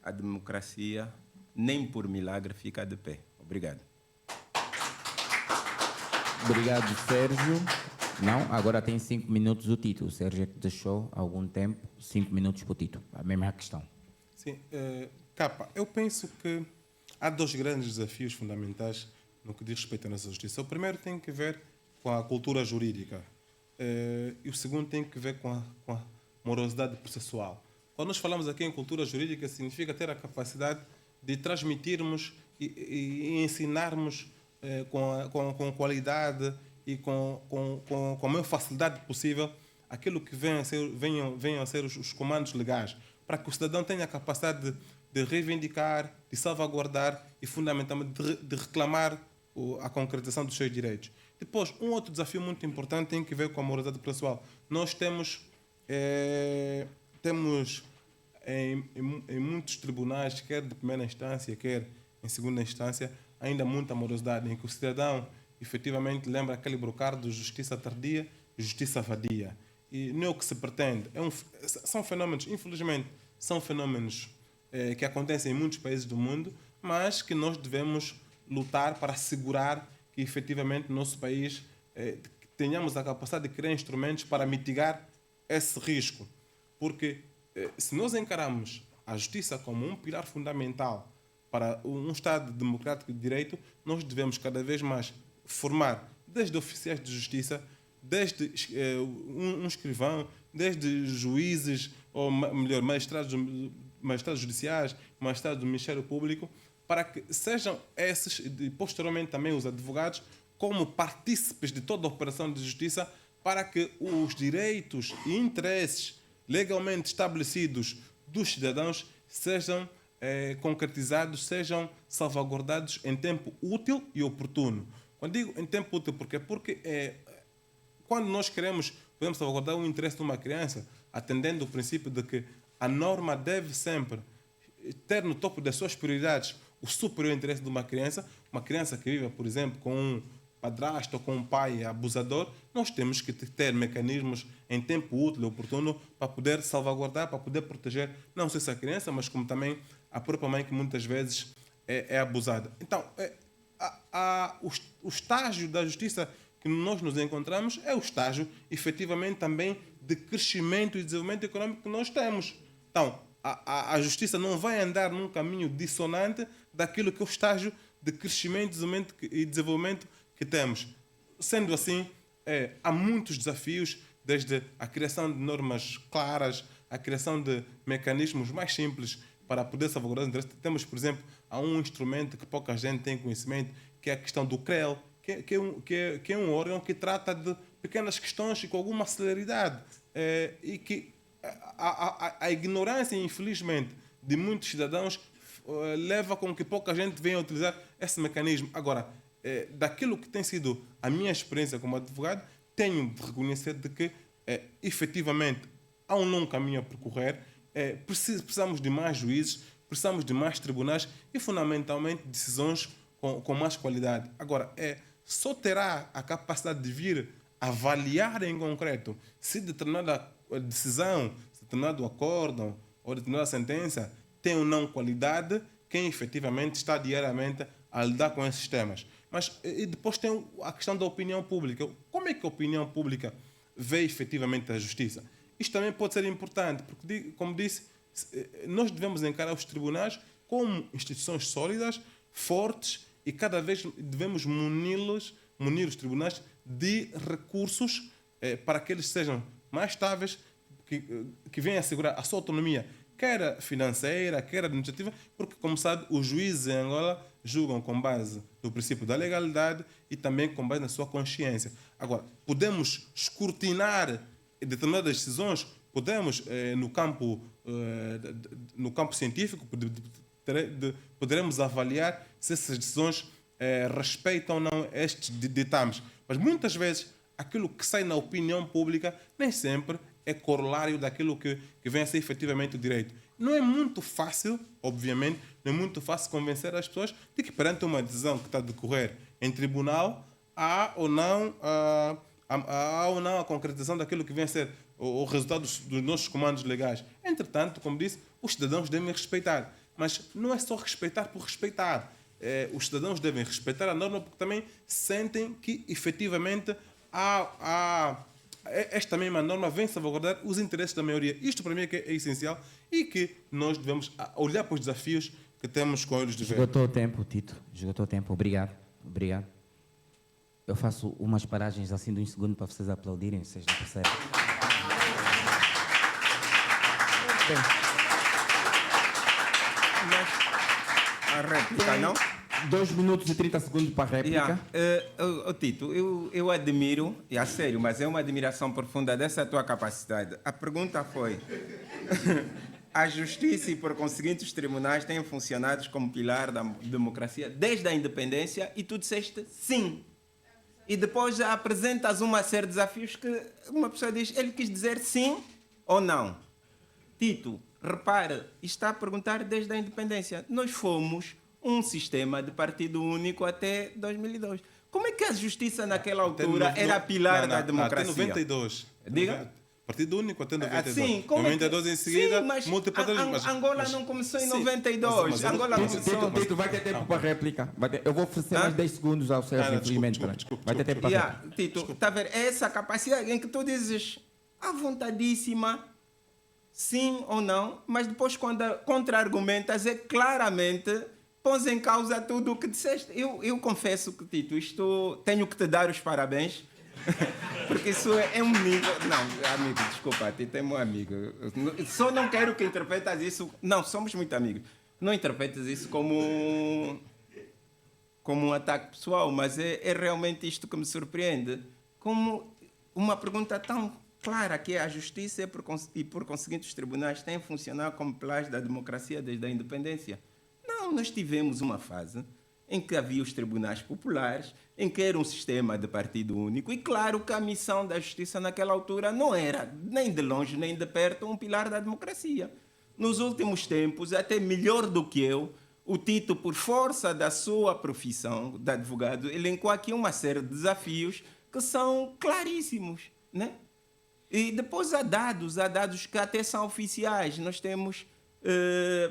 a democracia nem por milagre fica de pé. Obrigado. Obrigado, Sérgio. Não, agora tem 5 minutos o Tito. O Sérgio deixou algum tempo, 5 minutos para o Tito. A mesma questão. Sim, Capa, eu penso que há 2 grandes desafios fundamentais no que diz respeito à nossa justiça. O primeiro tem que ver com a cultura jurídica e o segundo tem que ver com a morosidade processual. Quando nós falamos aqui em cultura jurídica, significa ter a capacidade de transmitirmos e ensinarmos com qualidade e com a maior facilidade possível aquilo que venham a ser os comandos legais, para que o cidadão tenha a capacidade de reivindicar, de salvaguardar e, fundamentalmente, de reclamar a concretização dos seus direitos. Depois, um outro desafio muito importante tem que ver com a morosidade processual. Nós temos em muitos tribunais, quer de primeira instância, quer em segunda instância, ainda muita morosidade, em que o cidadão efetivamente lembra aquele brocardo de justiça tardia e justiça vadia. E não é o que se pretende. São fenómenos, infelizmente, são fenómenos que acontecem em muitos países do mundo, mas que nós devemos lutar para assegurar que efetivamente no nosso país tenhamos a capacidade de criar instrumentos para mitigar esse risco. Porque se nós encaramos a justiça como um pilar fundamental para um Estado democrático de direito, nós devemos cada vez mais formar desde oficiais de justiça, desde um escrivão, desde juízes, ou melhor, magistrados judiciais, magistrados do Ministério Público, para que sejam esses, e posteriormente também os advogados, como partícipes de toda a operação de justiça, para que os direitos e interesses legalmente estabelecidos dos cidadãos sejam concretizados, sejam salvaguardados em tempo útil e oportuno. Quando digo em tempo útil, porquê? Porque quando nós podemos salvaguardar o interesse de uma criança, atendendo o princípio de que a norma deve sempre ter no topo das suas prioridades o superior interesse de uma criança que vive, por exemplo, com um padrasto ou com um pai abusador, nós temos que ter mecanismos em tempo útil e oportuno para poder salvaguardar, para poder proteger não só essa criança, mas como também a própria mãe que muitas vezes é abusada. Então, o estágio da justiça que nós nos encontramos é o estágio, efetivamente, também de crescimento e desenvolvimento econômico que nós temos. Então, a justiça não vai andar num caminho dissonante daquilo que é o estágio de crescimento e desenvolvimento que temos. Sendo assim, há muitos desafios desde a criação de normas claras, a criação de mecanismos mais simples para poder salvaguardar os interesses. Temos, por exemplo, há um instrumento que pouca gente tem conhecimento, que é a questão do CREL, que é um órgão que trata de pequenas questões e com alguma celeridade. E que a ignorância, infelizmente, de muitos cidadãos leva com que pouca gente venha utilizar esse mecanismo. Agora, daquilo que tem sido a minha experiência como advogado, tenho de reconhecer de que, efetivamente, há um longo caminho a percorrer, precisamos de mais juízes, precisamos de mais tribunais e, fundamentalmente, decisões com mais qualidade. Agora, só terá a capacidade de vir avaliar em concreto se determinada decisão, se determinado acórdão ou determinada sentença tem ou não qualidade quem efetivamente está diariamente a lidar com esses temas. Mas e depois tem a questão da opinião pública. Como é que a opinião pública vê efetivamente a justiça? Isto também pode ser importante, porque, como disse, nós devemos encarar os tribunais como instituições sólidas, fortes, e cada vez devemos munir os tribunais de recursos para que eles sejam mais estáveis, que venham assegurar a sua autonomia, quer financeira, quer administrativa, porque, como sabe, os juízes em Angola julgam com base no princípio da legalidade e também com base na sua consciência. Agora, podemos escrutinar determinadas decisões, podemos, no campo científico, poderemos avaliar se essas decisões respeitam ou não estes ditames. Mas muitas vezes aquilo que sai na opinião pública nem sempre é corolário daquilo que vem a ser efetivamente o direito. Não é muito fácil, obviamente, não é muito fácil convencer as pessoas de que perante uma decisão que está a decorrer em tribunal há ou não a concretização daquilo que vem a ser o resultado dos nossos comandos legais. Entretanto, como disse, os cidadãos devem respeitar. Mas não é só respeitar por respeitar. Os cidadãos devem respeitar a norma porque também sentem que, efetivamente, esta mesma norma vem salvaguardar os interesses da maioria. Isto, para mim, é essencial e que nós devemos olhar para os desafios que temos com olhos de ver. Esgotou o tempo, Tito. Esgotou o tempo. Obrigado. Obrigado. Eu faço umas paragens assim de um segundo para vocês aplaudirem, vocês não percebem. Mas a réplica, não? 2 minutos e 30 segundos para a réplica. Tito, eu admiro, e a sério, mas é uma admiração profunda dessa tua capacidade. A pergunta foi: a justiça e, por conseguinte, os tribunais têm funcionado como pilar da democracia desde a independência, e tu disseste sim. E depois apresentas uma série de desafios que uma pessoa diz, ele quis dizer sim ou não. Tito, repare, está a perguntar desde a independência. Nós fomos um sistema de partido único até 2002. Como é que a justiça naquela altura era pilar da democracia? Até 92. Diga? Partido único até 92. Sim, 92 em seguida, mas multipartidarismo. Angola não começou em 92. Angola começou... Tito, vai ter tempo para a réplica. Eu vou oferecer mais 10 segundos ao Sérgio, infelizmente. Vai ter tempo para a réplica. Tito, está a ver? É essa capacidade em que tu dizes à vontadíssima, sim ou não, mas depois quando contra-argumentas claramente pões em causa tudo o que disseste. Eu confesso que, Tito, tenho que te dar os parabéns, porque isso é um nível... Não, amigo, desculpa, Tito é meu amigo. Só não quero que interpretas isso... Não, somos muito amigos. Não interpretas isso como um ataque pessoal, mas é realmente isto que me surpreende. Como uma pergunta tão clara, que é a justiça e, por conseguinte, os tribunais têm funcionado como pilares da democracia desde a independência. Não, nós tivemos uma fase em que havia os tribunais populares, em que era um sistema de partido único, e claro que a missão da justiça naquela altura não era, nem de longe nem de perto, um pilar da democracia. Nos últimos tempos, até melhor do que eu, o Tito, por força da sua profissão de advogado, elencou aqui uma série de desafios que são claríssimos, né? E depois há dados que até são oficiais. Nós temos,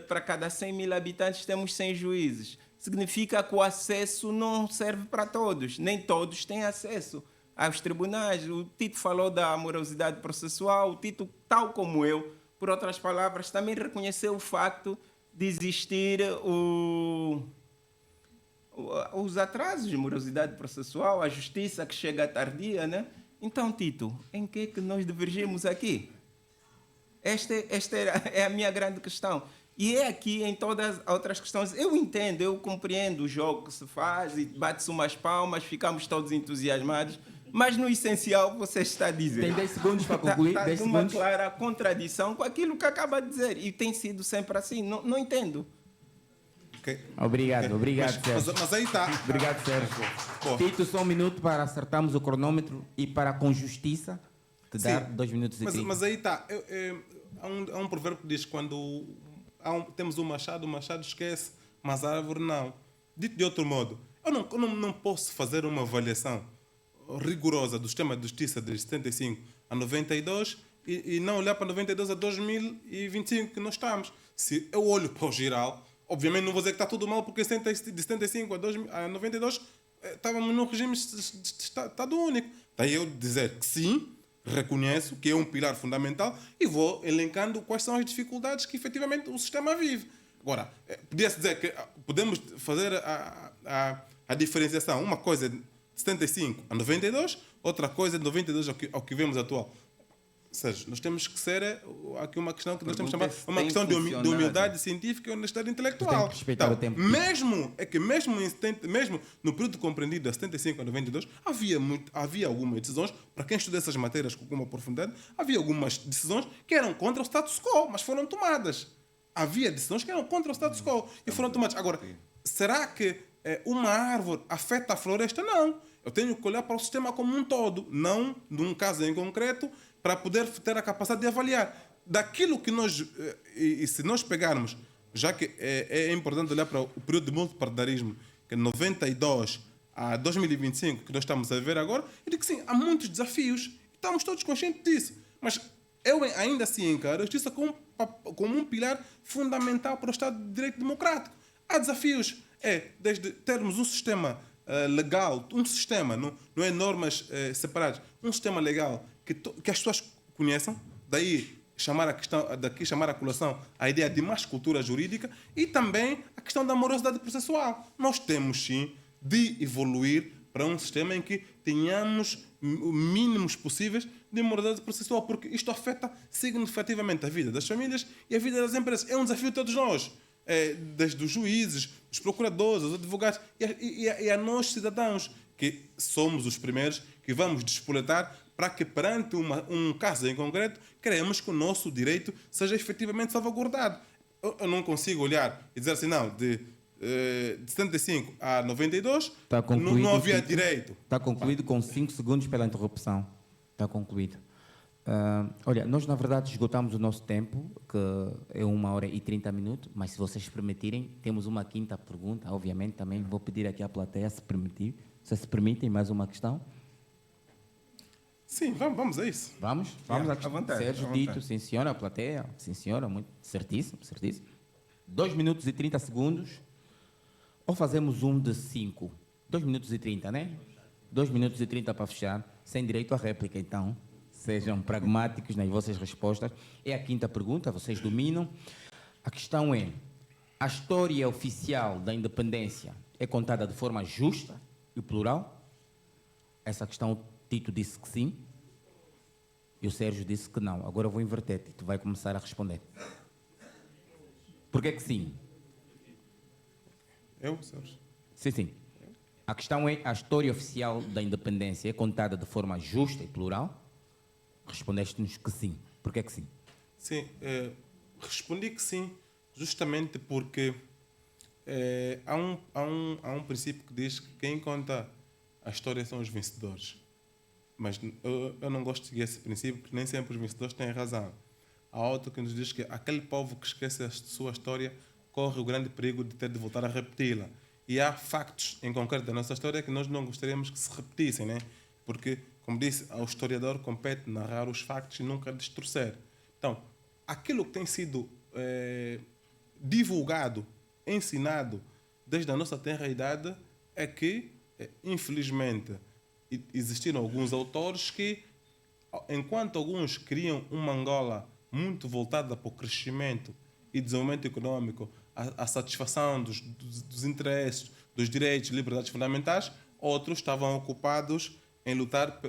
para cada 100 mil habitantes, temos 100 juízes. Significa que o acesso não serve para todos. Nem todos têm acesso aos tribunais. O Tito falou da morosidade processual. O Tito, tal como eu, por outras palavras, também reconheceu o facto de existir os atrasos de morosidade processual, a justiça que chega tardia, né? Então, Tito, em que nós divergimos aqui? Esta é a minha grande questão. E é aqui em todas as outras questões. Eu entendo, eu compreendo o jogo que se faz e bate-se umas palmas, ficamos todos entusiasmados, mas no essencial você está a dizer. Tem 10 segundos para concluir. Está 10 uma segundos. clara contradição com aquilo que acaba de dizer. E tem sido sempre assim. Não entendo. Ok. Obrigado, obrigado, Sérgio. Mas aí está. Obrigado, Sérgio. Pô. Tito, só um minuto para acertarmos o cronômetro e para com justiça te dar Sim. 2 minutos e 30. Mas aí está. Há um provérbio que diz que quando temos um machado, o machado esquece, mas a árvore não. Dito de outro modo, eu não posso fazer uma avaliação rigorosa do sistema de justiça de 75 a 92 e não olhar para 92 a 2025 que nós estamos. Se eu olho para o geral, obviamente não vou dizer que está tudo mal, porque de 75 a 92 estávamos num regime de Estado único. Daí eu dizer que sim, reconheço que é um pilar fundamental e vou elencando quais são as dificuldades que efetivamente o sistema vive. Agora, podia-se dizer que podemos fazer a diferenciação. Uma coisa é de 75 a 92, outra coisa é de 92 ao que vemos atual. Ou seja, nós temos que ser aqui uma questão que nós temos que chamar uma questão de humildade científica e honestidade intelectual. Respeitar o tempo. Mesmo no período compreendido de 75 a 92, havia algumas decisões, para quem estuda essas matérias com alguma profundidade, havia algumas decisões que eram contra o status quo, mas foram tomadas. Havia decisões que eram contra o status quo e foram tomadas. Agora, será que uma árvore afeta a floresta? Não. Eu tenho que olhar para o sistema como um todo, não num caso em concreto, para poder ter a capacidade de avaliar. Daquilo que nós, e se nós pegarmos, já que é importante olhar para o período de multipartidarismo, que é 92 a 2025, que nós estamos a ver agora, eu digo que sim, há muitos desafios, estamos todos conscientes disso, mas eu ainda assim encaro a justiça como um pilar fundamental para o Estado de Direito Democrático. Há desafios, desde termos um sistema legal, um sistema, não é normas separadas, um sistema legal que as pessoas conheçam, daí chamar a colação a ideia de mais cultura jurídica e também a questão da morosidade processual. Nós temos sim de evoluir para um sistema em que tenhamos mínimos possíveis de morosidade processual, porque isto afeta significativamente a vida das famílias e a vida das empresas. É um desafio de todos nós, desde os juízes, os procuradores, os advogados e a nós cidadãos, que somos os primeiros que vamos despoletar para que perante um caso em concreto queremos que o nosso direito seja efetivamente salvaguardado. Eu não consigo olhar e dizer assim, não, de 75 a 92 não havia direito. Está concluído com 5 segundos pela interrupção. Está concluído. Olha, nós na verdade esgotamos o nosso tempo, que é 1h e 30 minutos, mas se vocês permitirem, temos uma quinta pergunta, obviamente também vou pedir aqui à plateia se permitir. Se permitem, mais uma questão? Sim, vamos a isso. Vamos à vontade. Sérgio Tito, sim senhora, a plateia, sim senhora, muito certíssimo, certíssimo. 2 minutos e 30 segundos, ou fazemos um de 5? 2 minutos e 30, né? 2 minutos e 30 para fechar, sem direito à réplica, então. Sejam pragmáticos nas vossas respostas. É a quinta pergunta, vocês dominam. A questão é, a história oficial da independência é contada de forma justa e plural? Essa questão o Tito disse que sim e o Sérgio disse que não. Agora eu vou inverter, Tito vai começar a responder. Por que sim? Eu, Sérgio? Sim. A questão é, a história oficial da independência é contada de forma justa e plural? Respondeste-nos que sim. Por que sim? Sim, respondi que sim, justamente porque há um princípio que diz que quem conta a história são os vencedores. Mas eu não gosto de seguir esse princípio, porque nem sempre os vencedores têm razão. Há outro que nos diz que aquele povo que esquece a sua história corre o grande perigo de ter de voltar a repeti-la. E há factos em concreto da nossa história que nós não gostaríamos que se repetissem, né? Porque, como disse, ao historiador compete narrar os factos e nunca distorcer. Então, aquilo que tem sido divulgado, ensinado desde a nossa tenra idade é que, infelizmente, existiram alguns autores que, enquanto alguns criam uma Angola muito voltada para o crescimento e desenvolvimento econômico, a satisfação dos interesses, dos direitos e liberdades fundamentais, outros estavam ocupados em lutar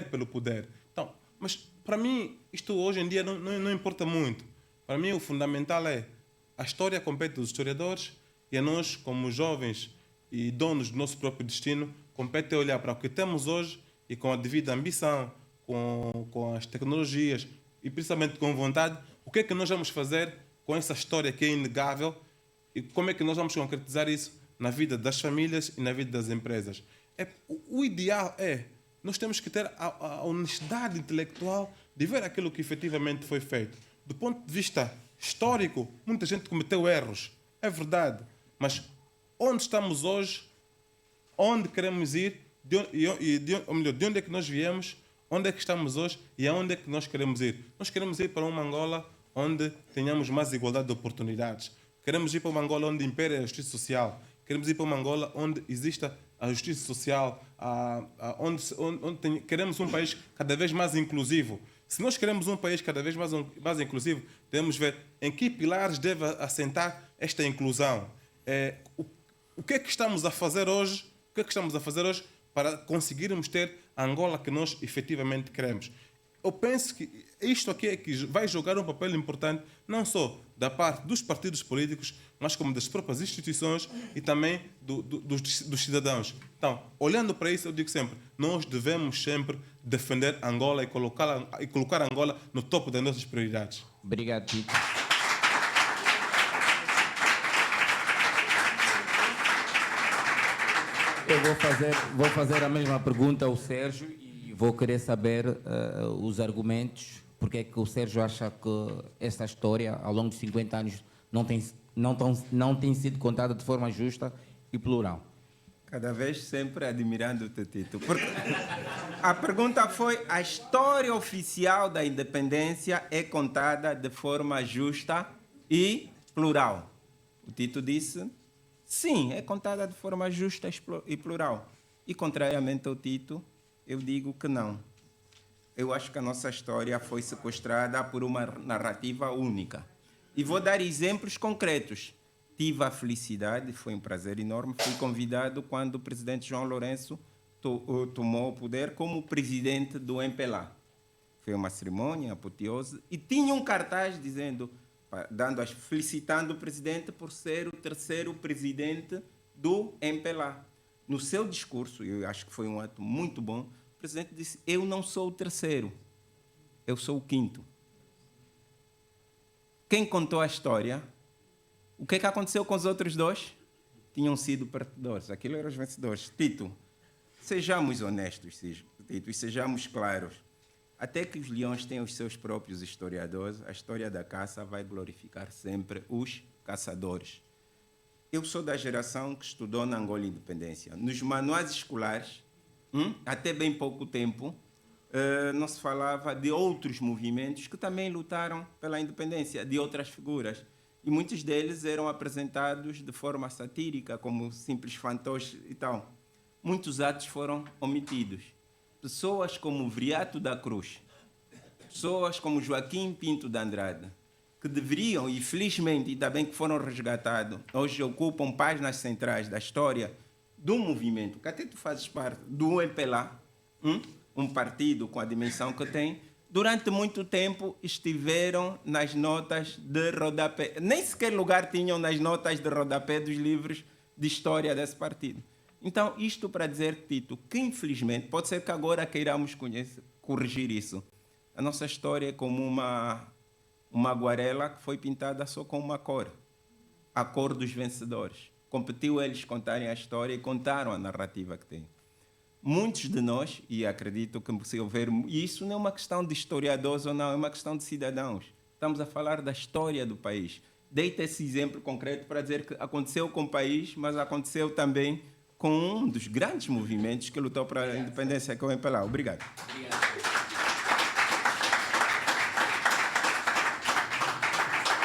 pelo poder. Então, mas para mim, isto hoje em dia não importa muito. Para mim, o fundamental é a história compete aos historiadores e a nós, como jovens e donos do nosso próprio destino, compete olhar para o que temos hoje e com a devida ambição, com as tecnologias e principalmente com vontade, o que é que nós vamos fazer com essa história que é inegável e como é que nós vamos concretizar isso na vida das famílias e na vida das empresas. O ideal é, nós temos que ter a honestidade intelectual de ver aquilo que efetivamente foi feito. Do ponto de vista histórico, muita gente cometeu erros, é verdade, mas onde estamos hoje, onde queremos ir, de onde é que nós viemos, onde é que estamos hoje e aonde é que nós queremos ir. Nós queremos ir para uma Angola onde tenhamos mais igualdade de oportunidades. Queremos ir para uma Angola onde impere a justiça social. Queremos ir para uma Angola onde exista a justiça social, queremos um país cada vez mais inclusivo. Se nós queremos um país cada vez mais inclusivo, devemos ver em que pilares deve assentar esta inclusão. O que é que estamos a fazer hoje? O que é que estamos a fazer hoje para conseguirmos ter a Angola que nós efetivamente queremos? Eu penso que isto aqui é que vai jogar um papel importante, não só da parte dos partidos políticos, mas como das próprias instituições e também dos cidadãos. Então, olhando para isso, eu digo sempre, nós devemos sempre defender Angola e colocar Angola no topo das nossas prioridades. Obrigado, Tito. Eu vou fazer a mesma pergunta ao Sérgio e vou querer saber os argumentos, porque é que o Sérgio acha que esta história, ao longo de 50 anos, não tem sido contada de forma justa e plural. Cada vez sempre admirando-te, Tito. Porque a pergunta foi: a história oficial da independência é contada de forma justa e plural? O Tito disse: sim, é contada de forma justa e plural. E, contrariamente ao Tito, eu digo que não. Eu acho que a nossa história foi sequestrada por uma narrativa única. E vou dar exemplos concretos. Tive a felicidade, foi um prazer enorme, fui convidado quando o presidente João Lourenço tomou o poder como presidente do MPLA. Foi uma cerimônia apoteose e tinha um cartaz dizendo, felicitando o presidente por ser o terceiro presidente do MPLA. No seu discurso, eu acho que foi um ato muito bom, o presidente disse: eu não sou o terceiro, eu sou o quinto. Quem contou a história? O que é que aconteceu com os outros dois? Tinham sido perdedores. Aquilo eram os vencedores. Tito, sejamos honestos, Tito, e sejamos claros. Até que os leões têm os seus próprios historiadores, a história da caça vai glorificar sempre os caçadores. Eu sou da geração que estudou na Angola Independência. Nos manuais escolares, até bem pouco tempo, não se falava de outros movimentos que também lutaram pela independência, de outras figuras. E muitos deles eram apresentados de forma satírica, como simples fantoches e tal. Muitos atos foram omitidos. Pessoas como Viriato da Cruz, pessoas como Joaquim Pinto de Andrade, que deveriam, e felizmente, ainda bem que foram resgatados, hoje ocupam páginas centrais da história do movimento, que até tu fazes parte do MPLA, um partido com a dimensão que tem, durante muito tempo estiveram nas notas de rodapé. Nem sequer lugar tinham nas notas de rodapé dos livros de história desse partido. Então, isto para dizer, Tito, que infelizmente, pode ser que agora queiramos corrigir isso. A nossa história é como uma aguarela que foi pintada só com uma cor. A cor dos vencedores. Competiu eles contarem a história e contaram a narrativa que têm. Muitos de nós, e acredito que se houver... E isso não é uma questão de historiadores ou não, é uma questão de cidadãos. Estamos a falar da história do país. Deita esse exemplo concreto para dizer que aconteceu com o país, mas aconteceu também com um dos grandes movimentos que lutou para a independência, que é o MPLA. Obrigado.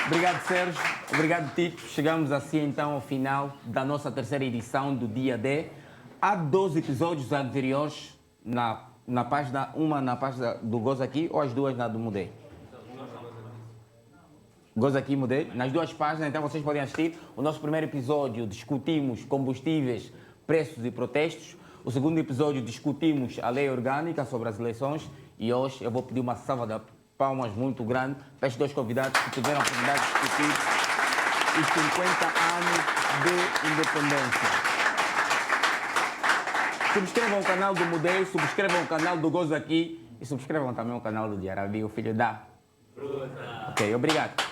Obrigado, Sérgio. Obrigado, Tito. Chegamos assim então ao final da nossa terceira edição do Dia D. Há 12 episódios anteriores na página, uma na página do Goza Aqui ou as duas na do Mudei? Goza Aqui, Mudei. Nas duas páginas, então vocês podem assistir. O nosso primeiro episódio discutimos combustíveis, preços e protestos. O segundo episódio discutimos a lei orgânica sobre as eleições e hoje eu vou pedir uma salva de palmas muito grande para estes dois convidados que tiveram a oportunidade de discutir os 50 anos de independência. Subscrevam o canal do Mudei, subscrevam o canal do Gozo Aqui e subscrevam também o canal do Diarabi, o filho da... Ok, obrigado.